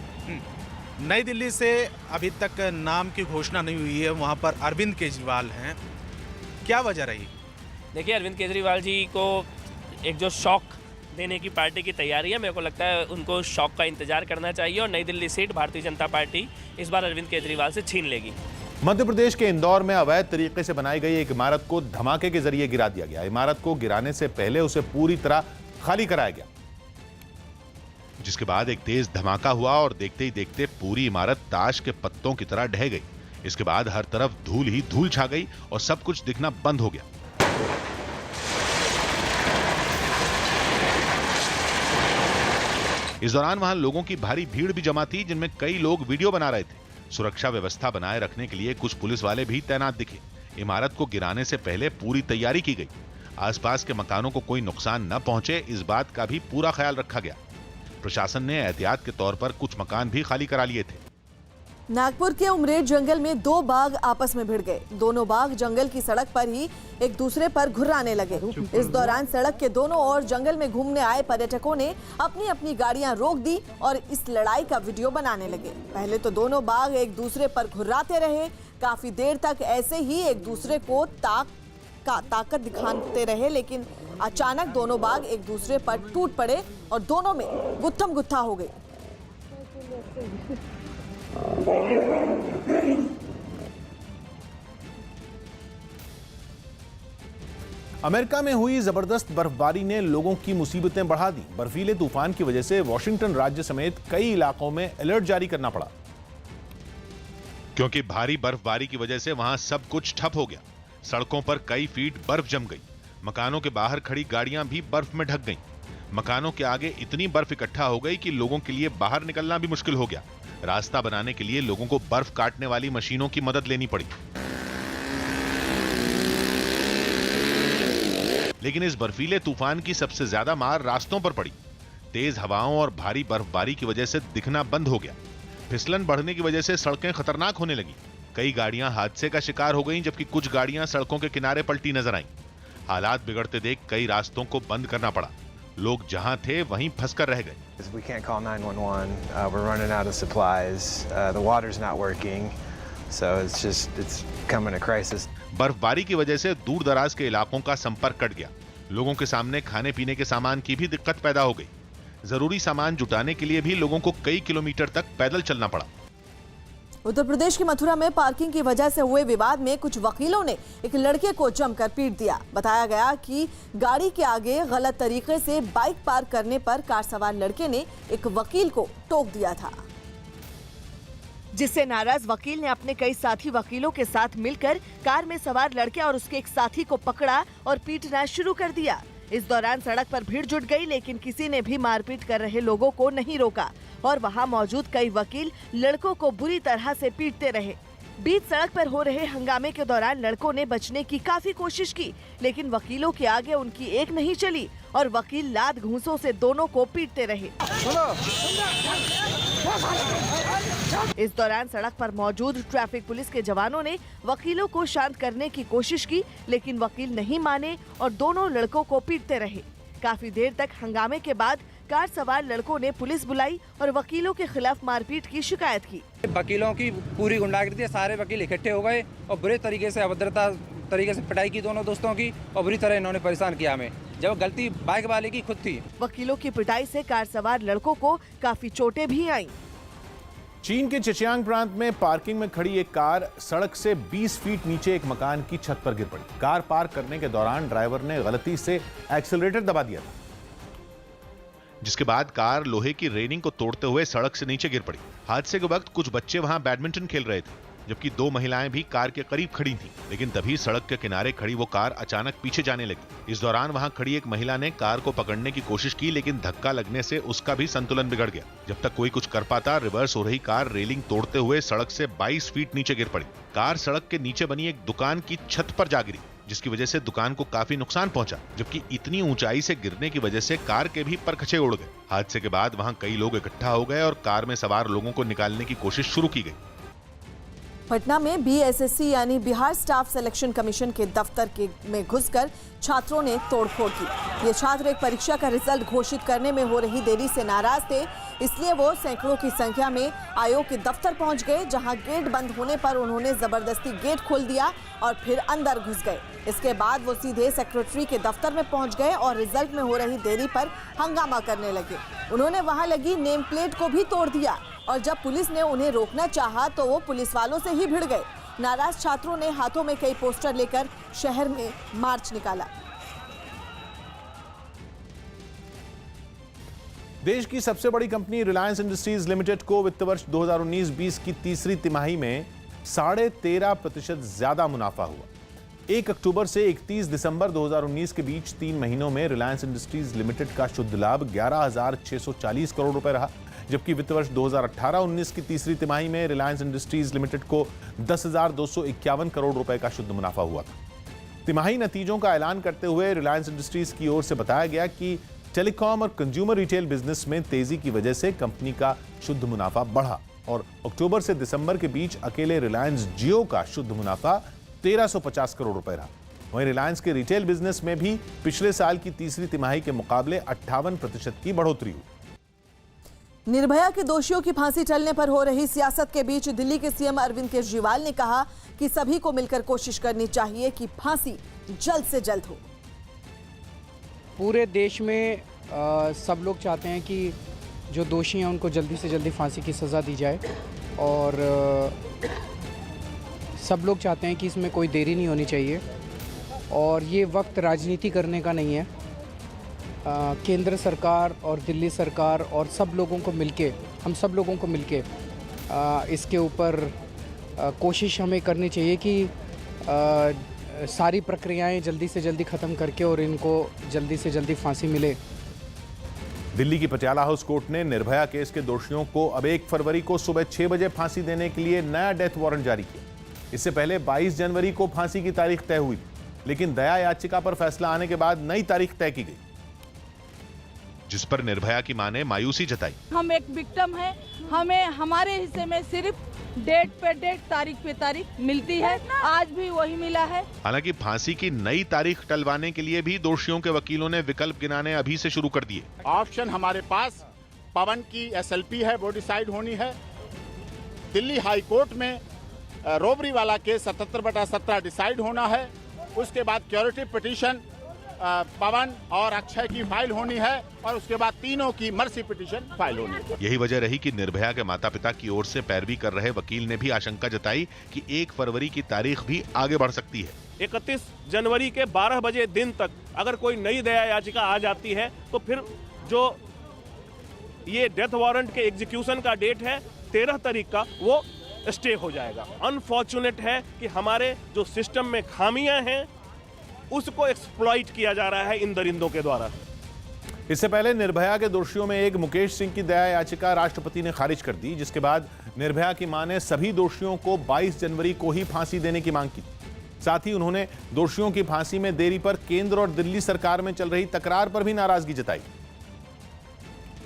नई दिल्ली से अभी तक नाम की घोषणा नहीं हुई है, वहाँ पर अरविंद केजरीवाल हैं, क्या वजह रही?
देखिए, अरविंद केजरीवाल जी को एक जो शौक देने की पार्टी की तैयारी है, मेरे को लगता है उनको शौक का इंतजार करना चाहिए, और नई दिल्ली सीट भारतीय जनता पार्टी इस बार अरविंद केजरीवाल से छीन लेगी।
मध्य प्रदेश के इंदौर में अवैध तरीके से बनाई गई एक इमारत को धमाके के जरिए गिरा दिया गया। इमारत को गिराने से पहले उसे पूरी तरह खाली कराया गया,
जिसके बाद एक तेज धमाका हुआ और देखते ही देखते पूरी इमारत ताश के पत्तों की तरह ढह गई। इसके बाद हर तरफ धूल ही धूल छा गई और सब कुछ दिखना बंद हो गया। इस दौरान वहां लोगों की भारी भीड़ भी जमा थी, जिनमें कई लोग वीडियो बना रहे थे। सुरक्षा व्यवस्था बनाए रखने के लिए कुछ पुलिस वाले भी तैनात दिखे। इमारत को गिराने से पहले पूरी तैयारी की गई। आसपास के मकानों को कोई नुकसान न पहुंचे, इस बात का भी पूरा ख्याल रखा गया। प्रशासन ने एहतियात के तौर पर कुछ मकान भी खाली करा लिए थे।
नागपुर के उमरेड जंगल में 2 बाघ आपस में भिड़ गए। दोनों बाघ जंगल की सड़क पर ही एक दूसरे पर घुर्राने लगे। इस दौरान सड़क के दोनों ओर जंगल में घूमने आए पर्यटकों ने अपनी अपनी गाड़ियां रोक दी और इस लड़ाई का वीडियो बनाने लगे। पहले तो दोनों बाघ एक दूसरे पर घुर्राते रहे। काफी देर तक ऐसे ही एक दूसरे को ताकत दिखाते रहे, लेकिन अचानक दोनों बाघ एक दूसरे पर टूट पड़े और दोनों में गुत्थम गुत्था हो गई।
अमेरिका में हुई जबरदस्त बर्फबारी ने लोगों की मुसीबतें बढ़ा दी। बर्फीले तूफान की वजह से वॉशिंगटन राज्य समेत कई इलाकों में अलर्ट जारी करना पड़ा,
क्योंकि भारी बर्फबारी की वजह से वहां सब कुछ ठप हो गया। सड़कों पर कई फीट बर्फ जम गई। मकानों के बाहर खड़ी गाड़ियां भी बर्फ में ढक गईं। मकानों के आगे इतनी बर्फ इकट्ठा हो गई कि लोगों के लिए बाहर निकलना भी मुश्किल हो गया। रास्ता बनाने के लिए लोगों को बर्फ काटने वाली मशीनों की मदद लेनी पड़ी। लेकिन इस बर्फीले तूफान की सबसे ज्यादा मार रास्तों पर पड़ी। तेज हवाओं और भारी बर्फबारी की वजह से दिखना बंद हो गया। फिसलन बढ़ने की वजह से सड़कें खतरनाक होने लगी। कई गाड़ियां हादसे का शिकार हो गईं, जबकि कुछ गाड़ियां सड़कों के किनारे पलटी नजर आईं। हालात बिगड़ते देख कई रास्तों को बंद करना पड़ा। लोग जहां थे वहीं फंसकर रह गए।
We can't call 911. We're running out of supplies. The water's not working. So it's coming a crisis.
बर्फबारी की वजह से दूर दराज के इलाकों का संपर्क कट गया। लोगों के सामने खाने पीने के सामान की भी दिक्कत पैदा हो गई। जरूरी सामान जुटाने के लिए भी लोगों को कई किलोमीटर तक पैदल चलना पड़ा।
उत्तर प्रदेश की मथुरा में पार्किंग की वजह से हुए विवाद में कुछ वकीलों ने एक लड़के को जमकर पीट दिया। बताया गया कि गाड़ी के आगे गलत तरीके से बाइक पार्क करने पर कार सवार लड़के ने एक वकील को टोक दिया था,
जिससे नाराज वकील ने अपने कई साथी वकीलों के साथ मिलकर कार में सवार लड़के और उसके एक साथी को पकड़ा और पीटना शुरू कर दिया। इस दौरान सड़क पर भीड़ जुट गई, लेकिन किसी ने भी मारपीट कर रहे लोगों को नहीं रोका और वहां मौजूद कई वकील लड़कों को बुरी तरह से पीटते रहे। बीच सड़क पर हो रहे हंगामे के दौरान लड़कों ने बचने की काफी कोशिश की, लेकिन वकीलों के आगे उनकी एक नहीं चली और वकील लात घूंसों से दोनों को पीटते रहे। इस दौरान सड़क पर मौजूद ट्रैफिक पुलिस के जवानों ने वकीलों को शांत करने की कोशिश की, लेकिन वकील नहीं माने और दोनों लड़कों को पीटते रहे। काफी देर तक हंगामे के बाद कार सवार लड़कों ने पुलिस बुलाई और वकीलों के खिलाफ मारपीट की शिकायत की।
वकीलों की पूरी गुंडागर्दी, सारे वकील इकट्ठे हो गए और बुरे तरीके से अभद्रता तरीके से पिटाई की दोनों दोस्तों की और बुरी तरह इन्होंने परेशान किया हमें, जब गलती बाइक वाले की खुद थी।
वकीलों की पिटाई से कार सवार लड़कों को काफी चोटें भी आईं।
चीन के चिचियांग प्रांत में पार्किंग में खड़ी एक कार सड़क से 20 फीट नीचे एक मकान की छत पर गिर पड़ी। कार पार्क करने के दौरान ड्राइवर ने गलती से एक्सीलरेटर दबा दिया था,
जिसके बाद कार लोहे की रेलिंग को तोड़ते हुए सड़क से नीचे गिर पड़ी। हादसे के वक्त कुछ बच्चे वहां बैडमिंटन खेल रहे थे, जबकि 2 महिलाएं भी कार के करीब खड़ी थीं। लेकिन तभी सड़क के किनारे खड़ी वो कार अचानक पीछे जाने लगी। इस दौरान वहां खड़ी एक महिला ने कार को पकड़ने की कोशिश की, लेकिन धक्का लगने से उसका भी संतुलन बिगड़ गया। जब तक कोई कुछ कर पाता, रिवर्स हो रही कार रेलिंग तोड़ते हुए सड़क से 22 फीट नीचे गिर पड़ी। कार सड़क के नीचे बनी एक दुकान की छत पर जा गिरी, जिसकी वजह से दुकान को काफी नुकसान पहुंचा, जबकि इतनी ऊंचाई से गिरने की वजह से कार के भी परखचे उड़ गए। हादसे के बाद वहां कई लोग इकट्ठा हो गए और कार में सवार लोगों को निकालने की कोशिश शुरू की गई।
पटना में बीएसएससी यानी बिहार स्टाफ सिलेक्शन कमीशन के दफ्तर में घुसकर छात्रों ने तोड़फोड़ की। ये छात्र एक परीक्षा का रिजल्ट घोषित करने में हो रही देरी से नाराज थे, इसलिए वो सैकड़ों की संख्या में आयोग के दफ्तर पहुंच गए, जहां गेट बंद होने पर उन्होंने जबरदस्ती गेट खोल दिया और फिर अंदर घुस गए। इसके बाद वो सीधे सेक्रेटरी के दफ्तर में पहुंच गए और रिजल्ट में हो रही देरी पर हंगामा करने लगे। उन्होंने वहां लगी नेम प्लेट को भी तोड़ दिया और जब पुलिस ने उन्हें रोकना चाहा तो वो पुलिस वालों से ही भिड़ गए। नाराज छात्रों ने हाथों में कई पोस्टर लेकर शहर में मार्च निकाला।
देश की सबसे बड़ी कंपनी रिलायंस इंडस्ट्रीज लिमिटेड को वित्त वर्ष 2019-20 की तीसरी तिमाही में 13.5% ज्यादा मुनाफा हुआ। 1 अक्टूबर से 31 दिसंबर 2019 के बीच 3 महीनों में रिलायंस इंडस्ट्रीज लिमिटेड का शुद्ध लाभ 11,640 करोड़ रुपए रहा, जबकि वित्त वर्ष 2018-19 की तीसरी तिमाही में रिलायंस इंडस्ट्रीज लिमिटेड को 10,251 करोड़ रुपए का शुद्ध मुनाफा हुआ था। तिमाही नतीजों का ऐलान करते हुए रिलायंस इंडस्ट्रीज की ओर से बताया गया कि टेलीकॉम और कंज्यूमर रिटेल बिजनेस में तेजी की वजह से कंपनी का शुद्ध मुनाफा बढ़ा और अक्टूबर से दिसंबर के बीच अकेले रिलायंस जियो का शुद्ध मुनाफा 1350 करोड़ रुपए रहा। वहीं रिलायंस के रिटेल बिजनेस में भी पिछले साल की तीसरी तिमाही के मुकाबले 58% की बढ़ोतरी हुई।
निर्भया के दोषियों की फांसी टलने पर हो रही सियासत के बीच दिल्ली के सीएम अरविंद केजरीवाल ने कहा कि सभी को मिलकर कोशिश करनी चाहिए कि फांसी जल्द से जल्द हो।
पूरे देश में सब लोग चाहते हैं कि जो दोषी हैं उनको जल्दी से जल्दी फांसी की सज़ा दी जाए और सब लोग चाहते हैं कि इसमें कोई देरी नहीं होनी चाहिए और ये वक्त राजनीति करने का नहीं है। केंद्र सरकार और दिल्ली सरकार और सब लोगों को मिलके, हम सब लोगों को मिलके इसके ऊपर कोशिश हमें करनी चाहिए कि सारी प्रक्रियाएं जल्दी से जल्दी ख़त्म करके और इनको जल्दी से जल्दी फांसी मिले।
दिल्ली की पटियाला हाउस कोर्ट ने निर्भया केस के दोषियों को अब 1 फरवरी को सुबह 6 बजे फांसी देने के लिए नया डेथ वारंट जारी किया। इससे पहले 22 जनवरी को फांसी की तारीख तय हुई थी, लेकिन दया याचिका पर फैसला आने के बाद नई तारीख तय की गई,
जिस पर निर्भया की मां ने मायूसी जताई।
हम एक विक्टिम हैं, हमें हमारे हिस्से में सिर्फ डेट पे डेट, तारीख पे तारीख मिलती है, आज भी वही मिला है।
हालांकि फांसी की नई तारीख टलवाने के लिए भी दोषियों के वकीलों ने विकल्प गिनाने अभी से शुरू कर दिए।
ऑप्शन हमारे पास पवन की SLP है, वो डिसाइड होनी है। दिल्ली हाई कोर्ट में रोबरी वाला केस 77/17 डिसाइड होना है। उसके बाद क्यूरेटिव पिटीशन पवन और अक्षय की फाइल होनी है और उसके बाद तीनों की मर्सी पिटीशन फाइल होनी है।
यही वजह रही कि निर्भया के माता पिता की ओर से पैरवी कर रहे वकील ने भी आशंका जताई कि 1 फरवरी की तारीख भी आगे बढ़ सकती है।
31 जनवरी के 12 बजे दिन तक अगर कोई नई दया याचिका आ जाती है तो फिर जो ये डेथ वारंट के एग्जीक्यूशन का डेट है 13 तारीख का, वो स्टे हो जाएगा। अनफॉर्चुनेट है कि हमारे जो सिस्टम में खामियां हैं उसको एक्सप्लॉइट किया जा रहा है इन दरिंदों के द्वारा।
इससे पहले निर्भया के दोषियों में एक मुकेश सिंह की दया याचिका राष्ट्रपति ने खारिज कर दी, जिसके बाद निर्भया की मां ने सभी दोषियों को 22 जनवरी को ही फांसी देने की मांग की। साथ ही उन्होंने दोषियों की फांसी में देरी पर केंद्र और दिल्ली सरकार में चल रही तकरार पर भी नाराजगी जताई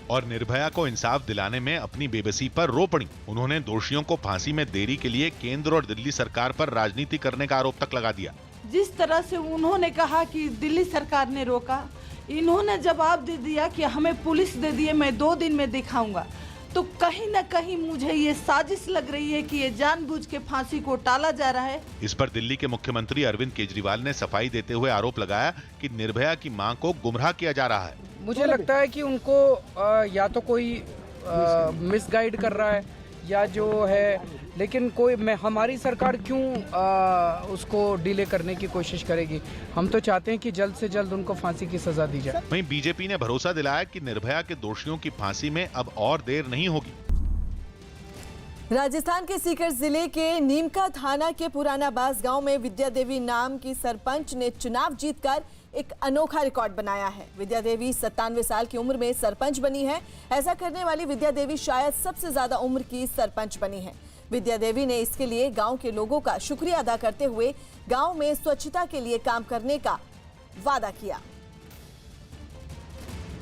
और निर्भया को इंसाफ दिलाने में अपनी बेबसी पर रो पड़ी। उन्होंने दोषियों को फांसी में देरी के लिए केंद्र और दिल्ली सरकार पर राजनीति करने का आरोप तक लगा दिया।
जिस तरह से उन्होंने कहा कि दिल्ली सरकार ने रोका, इन्होंने जवाब दे दिया कि हमें पुलिस दे दिए, मैं 2 दिन में दिखाऊंगा। तो कहीं ना कहीं मुझे ये साजिश लग रही है कि ये जानबूझ के फांसी को टाला जा रहा है।
इस पर दिल्ली के मुख्यमंत्री अरविंद केजरीवाल ने सफाई देते हुए आरोप लगाया कि निर्भया की मां को गुमराह किया जा रहा है।
मुझे लगता है कि उनको या तो कोई मिसगाइड कर रहा है या जो है, लेकिन हमारी सरकार क्यों उसको डिले करने की कोशिश करेगी। हम तो चाहते हैं कि जल्द से जल्द उनको फांसी की सजा दी जाए।
वहीं बीजेपी ने भरोसा दिलाया कि निर्भया के दोषियों की फांसी में अब और देर नहीं होगी।
राजस्थान के सीकर जिले के नीमका थाना के पुराना बास गांव में विद्या देवी नाम की सरपंच ने चुनाव जीतकर एक अनोखा रिकॉर्ड बनाया है। विद्या देवी 97 साल की उम्र में सरपंच बनी है। ऐसा करने वाली विद्या देवी शायद सबसे ज्यादा उम्र की सरपंच बनी है। विद्या देवी ने इसके लिए गांव के लोगों का शुक्रिया अदा करते हुए गांव में स्वच्छता के लिए काम करने का वादा किया।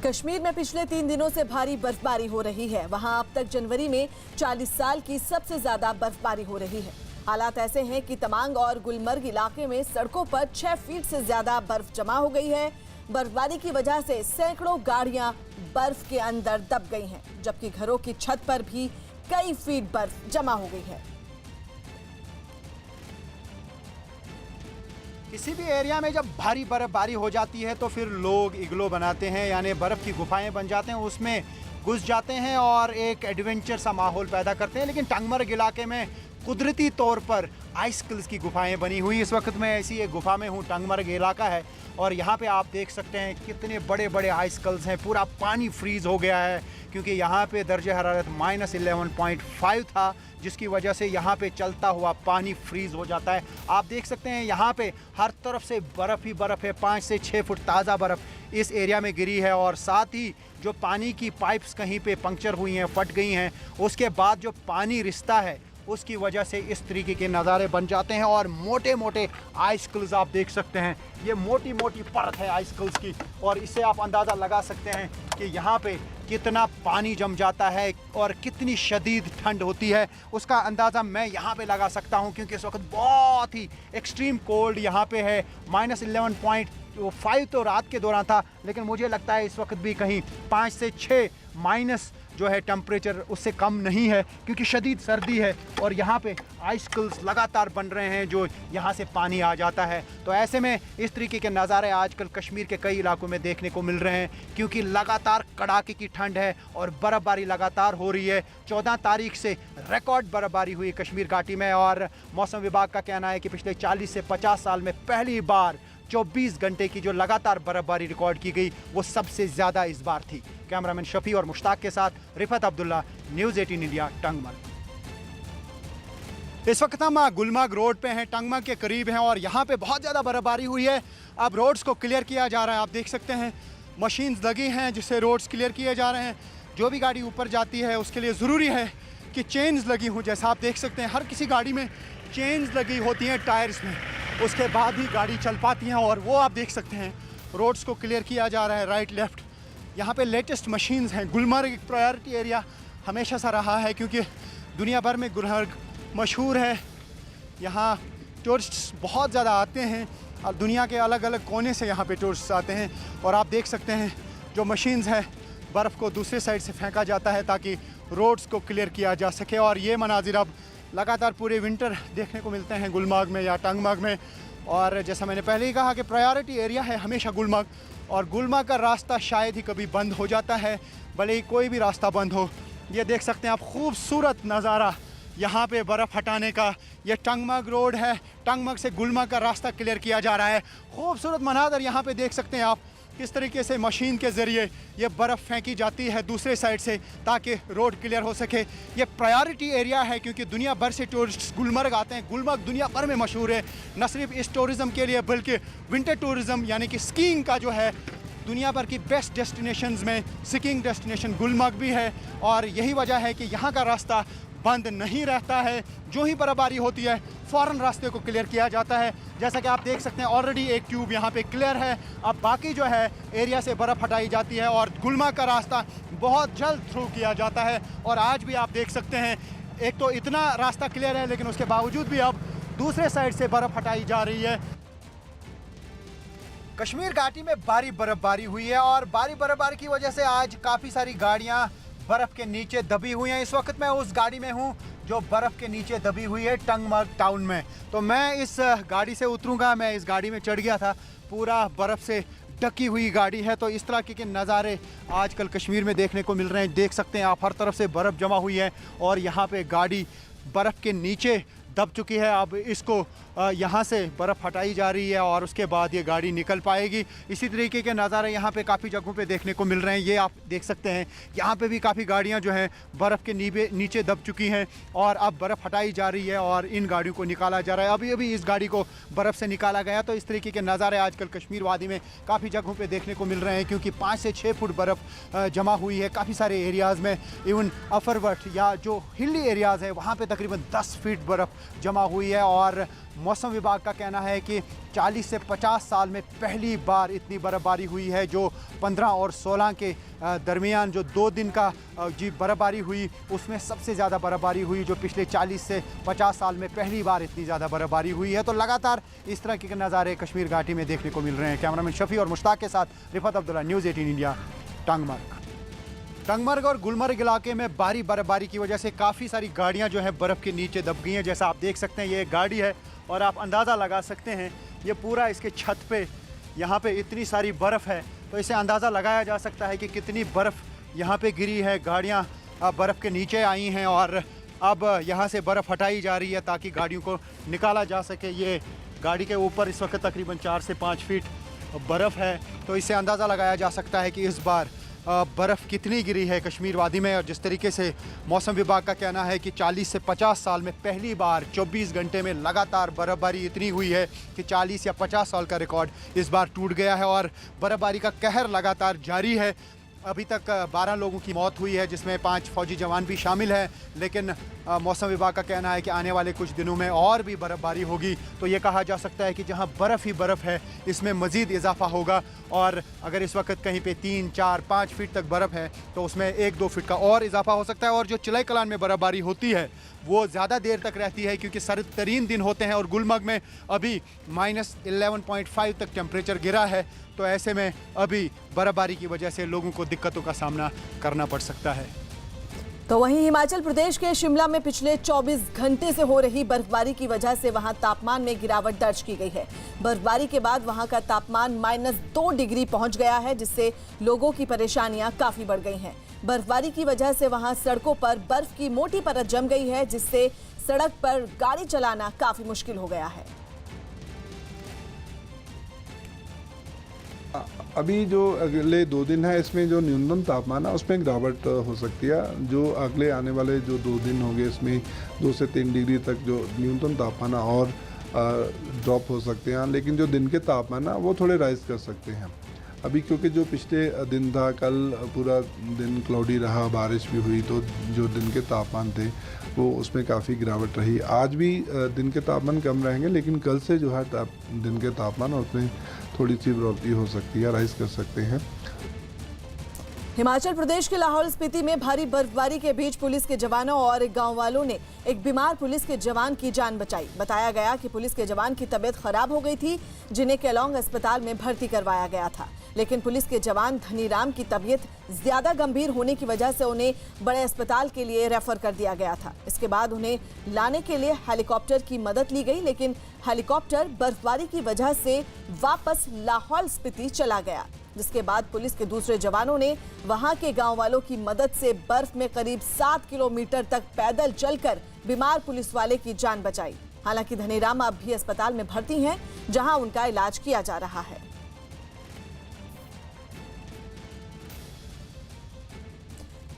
कश्मीर में पिछले 3 दिनों से भारी बर्फबारी हो रही है। वहां अब तक जनवरी में 40 साल की सबसे ज्यादा बर्फबारी हो रही है। हालात ऐसे हैं कि तमांग और गुलमर्ग इलाके में सड़कों पर 6 फीट से ज्यादा बर्फ जमा हो गई है। बर्फबारी की वजह से सैकड़ों गाड़ियां बर्फ के अंदर दब गई हैं, जबकि घरों की छत पर भी कई फीट बर्फ जमा हो गई है।
किसी भी एरिया में जब भारी बर्फबारी हो जाती है तो फिर लोग इग्लो बनाते हैं, यानी बर्फ़ की गुफाएं बन जाते हैं, उसमें घुस जाते हैं और एक एडवेंचर सा माहौल पैदा करते हैं। लेकिन टंगमर्ग इलाके में कुदरती तौर पर आइसकिल्स की गुफाएं बनी हुई। इस वक्त मैं ऐसी एक गुफा में हूँ, टंगमर्ग इलाका है, और यहाँ पे आप देख सकते हैं कितने बड़े बड़े आइसकिल्स हैं। पूरा पानी फ्रीज़ हो गया है क्योंकि यहाँ पे दर्जे हरारत -11.5 था, जिसकी वजह से यहाँ पे चलता हुआ पानी फ्रीज़ हो जाता है। आप देख सकते हैं यहाँ पे हर तरफ से बर्फ़ ही बर्फ़ है। 5 से 6 फुट ताज़ा बर्फ़ इस एरिया में गिरी है और साथ ही जो पानी की पाइप्स कहीं पे पंक्चर हुई हैं, फट गई हैं, उसके बाद जो पानी रिश्ता है उसकी वजह से इस तरीके के नज़ारे बन जाते हैं। और मोटे मोटे आइसकिल्स आप देख सकते हैं, ये मोटी मोटी परत है आइसकिल्स की, और इससे आप अंदाज़ा लगा सकते हैं कि यहाँ पे कितना पानी जम जाता है और कितनी शदीद ठंड होती है। उसका अंदाज़ा मैं यहाँ पे लगा सकता हूँ क्योंकि इस वक्त बहुत ही एक्सट्रीम कोल्ड यहाँ पे है। -11.5 तो रात के दौरान था, लेकिन मुझे लगता है इस वक्त भी कहीं 5 से 6 माइनस जो है टेम्परेचर उससे कम नहीं है, क्योंकि शदीद सर्दी है और यहाँ पे आइसकिल्स लगातार बन रहे हैं जो यहाँ से पानी आ जाता है। तो ऐसे में इस तरीके के नज़ारे आजकल कश्मीर के कई इलाकों में देखने को मिल रहे हैं, क्योंकि लगातार कड़ाके की ठंड है और बर्फ़बारी लगातार हो रही है। 14 तारीख से रिकॉर्ड बर्फ़बारी हुई कश्मीर घाटी में, और मौसम विभाग का कहना है कि पिछले 40 से 50 साल में पहली बार 24 घंटे की जो लगातार बर्फबारी रिकॉर्ड की गई वो सबसे ज़्यादा इस बार थी। कैमरामैन शफी और मुश्ताक के साथ रिफत अब्दुल्ला, न्यूज़ 18 इंडिया, टंगमर्ग। इस वक्त हम गुलमर्ग रोड पे हैं, टंगमर्ग के करीब हैं, और यहाँ पे बहुत ज़्यादा बर्फबारी हुई है। अब रोड्स को क्लियर किया जा रहा है। आप देख सकते हैं मशीन्स लगी हैं जिससे रोड्स क्लियर किए जा रहे हैं। जो भी गाड़ी ऊपर जाती है उसके लिए ज़रूरी है कि चेन्स लगी हों। जैसा आप देख सकते हैं हर किसी गाड़ी में चेन्स लगी होती हैं टायर्स में, उसके बाद ही गाड़ी चल पाती हैं। और वो आप देख सकते हैं रोड्स को क्लियर किया जा रहा है राइट लेफ़्ट। यहाँ पे लेटेस्ट मशीन्स हैं। गुलमर्ग एक प्रायोरिटी एरिया हमेशा से रहा है क्योंकि दुनिया भर में गुलमर्ग मशहूर है। यहाँ टूरिस्ट्स बहुत ज़्यादा आते हैं और दुनिया के अलग अलग कोने से यहाँ पे टूरिस्ट्स आते हैं। और आप देख सकते हैं जो मशीन्स है, बर्फ़ को दूसरे साइड से फेंका जाता है ताकि रोड्स को क्लियर किया जा सके। और ये मनाजिर अब लगातार पूरे विंटर देखने को मिलते हैं गुलमर्ग में या टंगमर्ग में। और जैसा मैंने पहले ही कहा कि प्रायोरिटी एरिया है हमेशा गुलमर्ग, और गुलमर्ग का रास्ता शायद ही कभी बंद हो जाता है, भले ही कोई भी रास्ता बंद हो। ये देख सकते हैं आप खूबसूरत नज़ारा यहाँ पे बर्फ़ हटाने का। ये टंगमर्ग रोड है, टंगमर्ग से गुलमर्ग का रास्ता क्लियर किया जा रहा है। खूबसूरत मनाज़र यहाँ पे देख सकते हैं आप, किस तरीके से मशीन के ज़रिए ये बर्फ़ फेंकी जाती है दूसरे साइड से ताकि रोड क्लियर हो सके। ये प्रायोरिटी एरिया है क्योंकि दुनिया भर से टूरिस्ट गुलमर्ग आते हैं। गुलमर्ग दुनिया भर में मशहूर है, न सिर्फ इस टूरिज़म के लिए बल्कि विंटर टूरिज़म यानी कि स्कीइंग का जो है दुनिया भर की बेस्ट डेस्टिनेशंस में स्कीइंग डेस्टिनेशन गुलमर्ग भी है। और यही वजह है कि यहाँ का रास्ता बंद नहीं रहता है। जो ही बर्फबारी होती है फ़ौरन रास्ते को क्लियर किया जाता है। जैसा कि आप देख सकते हैं ऑलरेडी एक ट्यूब यहाँ पे क्लियर है, अब बाकी जो है एरिया से बर्फ़ हटाई जाती है और गुलमर्ग का रास्ता बहुत जल्द थ्रू किया जाता है। और आज भी आप देख सकते हैं एक तो इतना रास्ता क्लियर है, लेकिन उसके बावजूद भी अब दूसरे साइड से बर्फ़ हटाई जा रही है। कश्मीर घाटी में भारी बर्फबारी हुई है और भारी बर्फबारी की वजह से आज काफ़ी सारी गाड़ियां बर्फ़ के नीचे दबी हुई हैं। इस वक्त मैं उस गाड़ी में हूं जो बर्फ़ के नीचे दबी हुई है टंगमर्ग टाउन में। तो मैं इस गाड़ी से उतरूंगा, मैं इस गाड़ी में चढ़ गया था, पूरा बर्फ़ से ढकी हुई गाड़ी है। तो इस तरह के नज़ारे आजकल कश्मीर में देखने को मिल रहे हैं। देख सकते हैं आप हर तरफ से बर्फ़ जमा हुई है और यहाँ पे गाड़ी बर्फ़ के नीचे दब चुकी है। अब इसको यहाँ से बर्फ़ हटाई जा रही है और उसके बाद ये गाड़ी निकल पाएगी। इसी तरीके के नज़ारे यहाँ पे काफ़ी जगहों पे देखने को मिल रहे हैं। ये आप देख सकते हैं यहाँ पे भी काफ़ी गाड़ियाँ जो हैं बर्फ़ के नीचे दब चुकी हैं और अब बर्फ़ हटाई जा रही है और इन गाड़ियों को निकाला जा रहा है। अभी अभी इस गाड़ी को बर्फ़ से निकाला गया। तो इस तरीके के नज़ारे आजकल कश्मीर वादी में काफ़ी जगहों पर देखने को मिल रहे हैं क्योंकि 5 से 6 फुट बर्फ़ जमा हुई है काफ़ी सारे एरियाज़ में। इवन अफरवट या जो हिली एरियाज़ है वहाँ पर तकरीबन 10 फीट बर्फ़ जमा हुई है। और मौसम विभाग का कहना है कि 40 से 50 साल में पहली बार इतनी बर्फबारी हुई है। जो 15 और 16 के दरमियान जो 2 दिन का जी बर्फबारी हुई उसमें सबसे ज़्यादा बर्फबारी हुई जो पिछले 40 से 50 साल में पहली बार इतनी ज़्यादा बर्फबारी हुई है। तो लगातार इस तरह के नज़ारे कश्मीर घाटी में देखने को मिल रहे हैं। कैमरामैन शफी और मुश्ताक के साथ रिफत अब्दुल्ला, न्यूज़ 18 इंडिया, टंगमर्ग और गुलमर्ग इलाके में भारी बर्फबारी की वजह से काफ़ी सारी गाड़ियां जो है बर्फ़ के नीचे दब गई हैं। जैसा आप देख सकते हैं ये एक गाड़ी है और आप अंदाज़ा लगा सकते हैं ये पूरा इसके छत पे यहाँ पे इतनी सारी बर्फ़ है तो इसे अंदाज़ा लगाया जा सकता है कि कितनी बर्फ़ यहाँ पे गिरी है। गाड़ियाँ बर्फ़ के नीचे आई हैं और अब यहाँ से बर्फ़ हटाई जा रही है ताकि गाड़ियों को निकाला जा सके। ये गाड़ी के ऊपर इस वक्त तकरीबन 4 से 5 फीट बर्फ़ है तो इससे अंदाज़ा लगाया जा सकता है कि इस बार बर्फ़ कितनी गिरी है कश्मीर वादी में। और जिस तरीके से मौसम विभाग का कहना है कि 40 से 50 साल में पहली बार 24 घंटे में लगातार बर्फ़बारी इतनी हुई है कि 40 या 50 साल का रिकॉर्ड इस बार टूट गया है और बर्फ़बारी का कहर लगातार जारी है। अभी तक 12 लोगों की मौत हुई है जिसमें 5 फौजी जवान भी शामिल हैं। लेकिन मौसम विभाग का कहना है कि आने वाले कुछ दिनों में और भी बर्फ़बारी होगी। तो ये कहा जा सकता है कि जहां बर्फ़ ही बर्फ़ है इसमें मज़ीद इजाफा होगा। और अगर इस वक्त कहीं पे 3, 4, 5 फीट तक बर्फ़ है तो उसमें 1-2 फीट का और इजाफा हो सकता है। और जो चिलाई कलान में बर्फ़बारी होती है वो ज़्यादा देर तक रहती है क्योंकि सर्द तरीन दिन होते हैं और गुलमर्ग में अभी -11.5 तक टेम्परेचर गिरा है। तो ऐसे में अभी बर्फबारी की वजह से लोगों को दिक्कतों का सामना करना पड़ सकता है।
तो वहीं हिमाचल प्रदेश के शिमला में पिछले 24 घंटे से हो रही बर्फबारी की वजह से वहां तापमान में गिरावट दर्ज की गई है। बर्फबारी के बाद वहां का तापमान -2 डिग्री पहुंच गया है जिससे लोगों की परेशानियां काफी बढ़ गई हैं। बर्फबारी की वजह से वहां सड़कों पर बर्फ की मोटी परत जम गई है जिससे सड़क पर गाड़ी चलाना काफी मुश्किल हो गया है।
अभी जो अगले 2 दिन है इसमें जो न्यूनतम तापमान है उसमें गिरावट हो सकती है। जो अगले आने वाले जो 2 दिन होंगे इसमें 2 से 3 डिग्री तक जो न्यूनतम तापमान है और ड्रॉप हो सकते हैं। लेकिन जो दिन के तापमान है वो थोड़े राइज कर सकते हैं। अभी क्योंकि जो पिछले दिन था कल पूरा दिन क्लाउडी रहा, बारिश भी हुई तो जो दिन के तापमान थे वो उसमें काफ़ी गिरावट रही। आज भी दिन के तापमान कम रहेंगे लेकिन कल से जो है दिन के तापमान उसमें थोड़ी सी बढ़ोतरी हो सकती है, राइज कर सकते हैं।
हिमाचल प्रदेश के लाहौल स्पीति में भारी बर्फबारी के बीच पुलिस के जवानों और गांव वालों ने एक बीमार पुलिस के जवान की जान बचाई। बताया गया कि पुलिस के जवान की तबीयत खराब हो गई थी जिन्हें केलोंग अस्पताल में भर्ती करवाया गया था। लेकिन पुलिस के जवान धनीराम की तबीयत ज्यादा गंभीर होने की वजह से उन्हें बड़े अस्पताल के लिए रेफर कर दिया गया था। इसके बाद उन्हें लाने के लिए हेलीकॉप्टर की मदद ली गई, लेकिन हेलीकॉप्टर बर्फबारी की वजह से वापस लाहौल स्पीति चला गया, जिसके बाद पुलिस के दूसरे जवानों ने वहां के गांव वालों की मदद से बर्फ में करीब 7 किलोमीटर तक पैदल चलकर बीमार पुलिस वाले की जान बचाई। हालांकि धनीराम अब भी अस्पताल में भर्ती हैं, जहां उनका इलाज किया जा रहा है।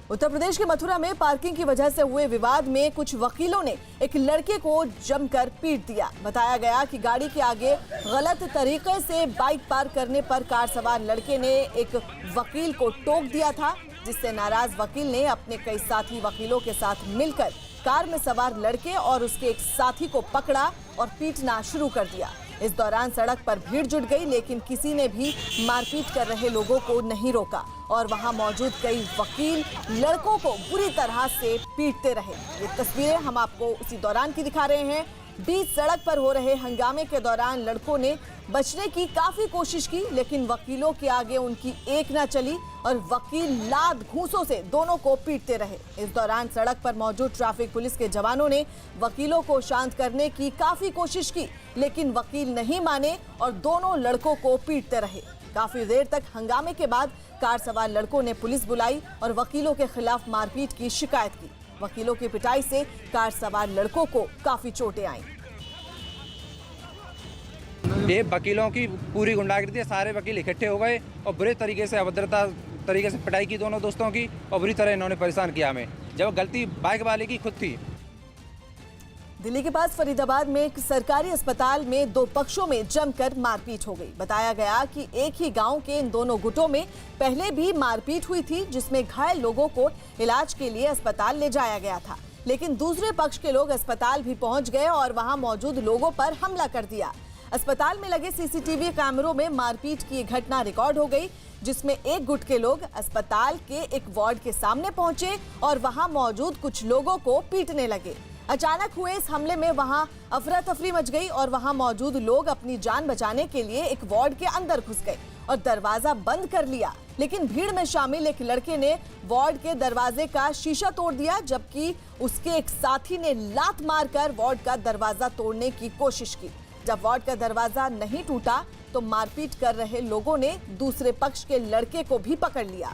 उत्तर प्रदेश के मथुरा में पार्किंग की वजह से हुए विवाद में कुछ वकीलों ने एक लड़के को जमकर पीट दिया। बताया गया कि गाड़ी के आगे गलत तरीके से बाइक पार्क करने पर कार सवार लड़के ने एक वकील को टोक दिया था, जिससे नाराज वकील ने अपने कई साथी वकीलों के साथ मिलकर कार में सवार लड़के और उसके एक साथी को पकड़ा और पीटना शुरू कर दिया। इस दौरान सड़क पर भीड़ जुट गई, लेकिन किसी ने भी मारपीट कर रहे लोगों को नहीं रोका और वहां मौजूद कई वकील लड़कों को बुरी तरह से पीटते रहे। ये तस्वीरें हम आपको उसी दौरान की दिखा रहे हैं। बीच सड़क पर हो रहे हंगामे के दौरान लड़कों ने बचने की काफी कोशिश की, लेकिन वकीलों के आगे उनकी एक न चली और वकील लात घूंसों से दोनों को पीटते रहे। इस दौरान सड़क पर मौजूद ट्रैफिक पुलिस के जवानों ने वकीलों को शांत करने की काफी कोशिश की, लेकिन वकील नहीं माने और दोनों लड़कों को पीटते रहे। काफी देर तक हंगामे के बाद कार सवार लड़कों ने पुलिस बुलाई और वकीलों के खिलाफ मारपीट की शिकायत की। वकीलों की पिटाई से कार सवार लड़कों को काफी चोटें आईं।
ये वकीलों की पूरी गुंडागर्दी है, सारे वकील इकट्ठे हो गए और बुरे तरीके से अभद्रता तरीके से पिटाई की दोनों दोस्तों की और बुरी तरह इन्होंने परेशान किया हमें, जब गलती बाइक वाले की खुद थी।
दिल्ली के पास फरीदाबाद में एक सरकारी अस्पताल में दो पक्षों में जमकर मारपीट हो गई। बताया गया कि एक ही गांव के इन दोनों गुटों में पहले भी मारपीट हुई थी, जिसमें घायल लोगों को इलाज के लिए अस्पताल ले जाया गया था, लेकिन दूसरे पक्ष के लोग अस्पताल भी पहुंच गए और वहां मौजूद लोगों पर हमला कर दिया। अस्पताल में लगे सीसीटीवी कैमरों में मारपीट की घटना रिकॉर्ड हो गई, जिसमें एक गुट के लोग अस्पताल के एक वार्ड के सामने पहुंचे और वहां मौजूद कुछ लोगों को पीटने लगे। अचानक हुए इस हमले में वहां अफरा तफरी मच गई और वहां मौजूद लोग अपनी जान बचाने के लिए एक वार्ड के अंदर घुस गए और दरवाजा बंद कर लिया, लेकिन भीड़ में शामिल एक लड़के ने वार्ड के दरवाजे का शीशा तोड़ दिया, जबकि उसके एक साथी ने लात मारकर वार्ड का दरवाजा तोड़ने की कोशिश की। जब वार्ड का दरवाजा नहीं टूटा तो मारपीट कर रहे लोगों ने दूसरे पक्ष के लड़के को भी पकड़ लिया।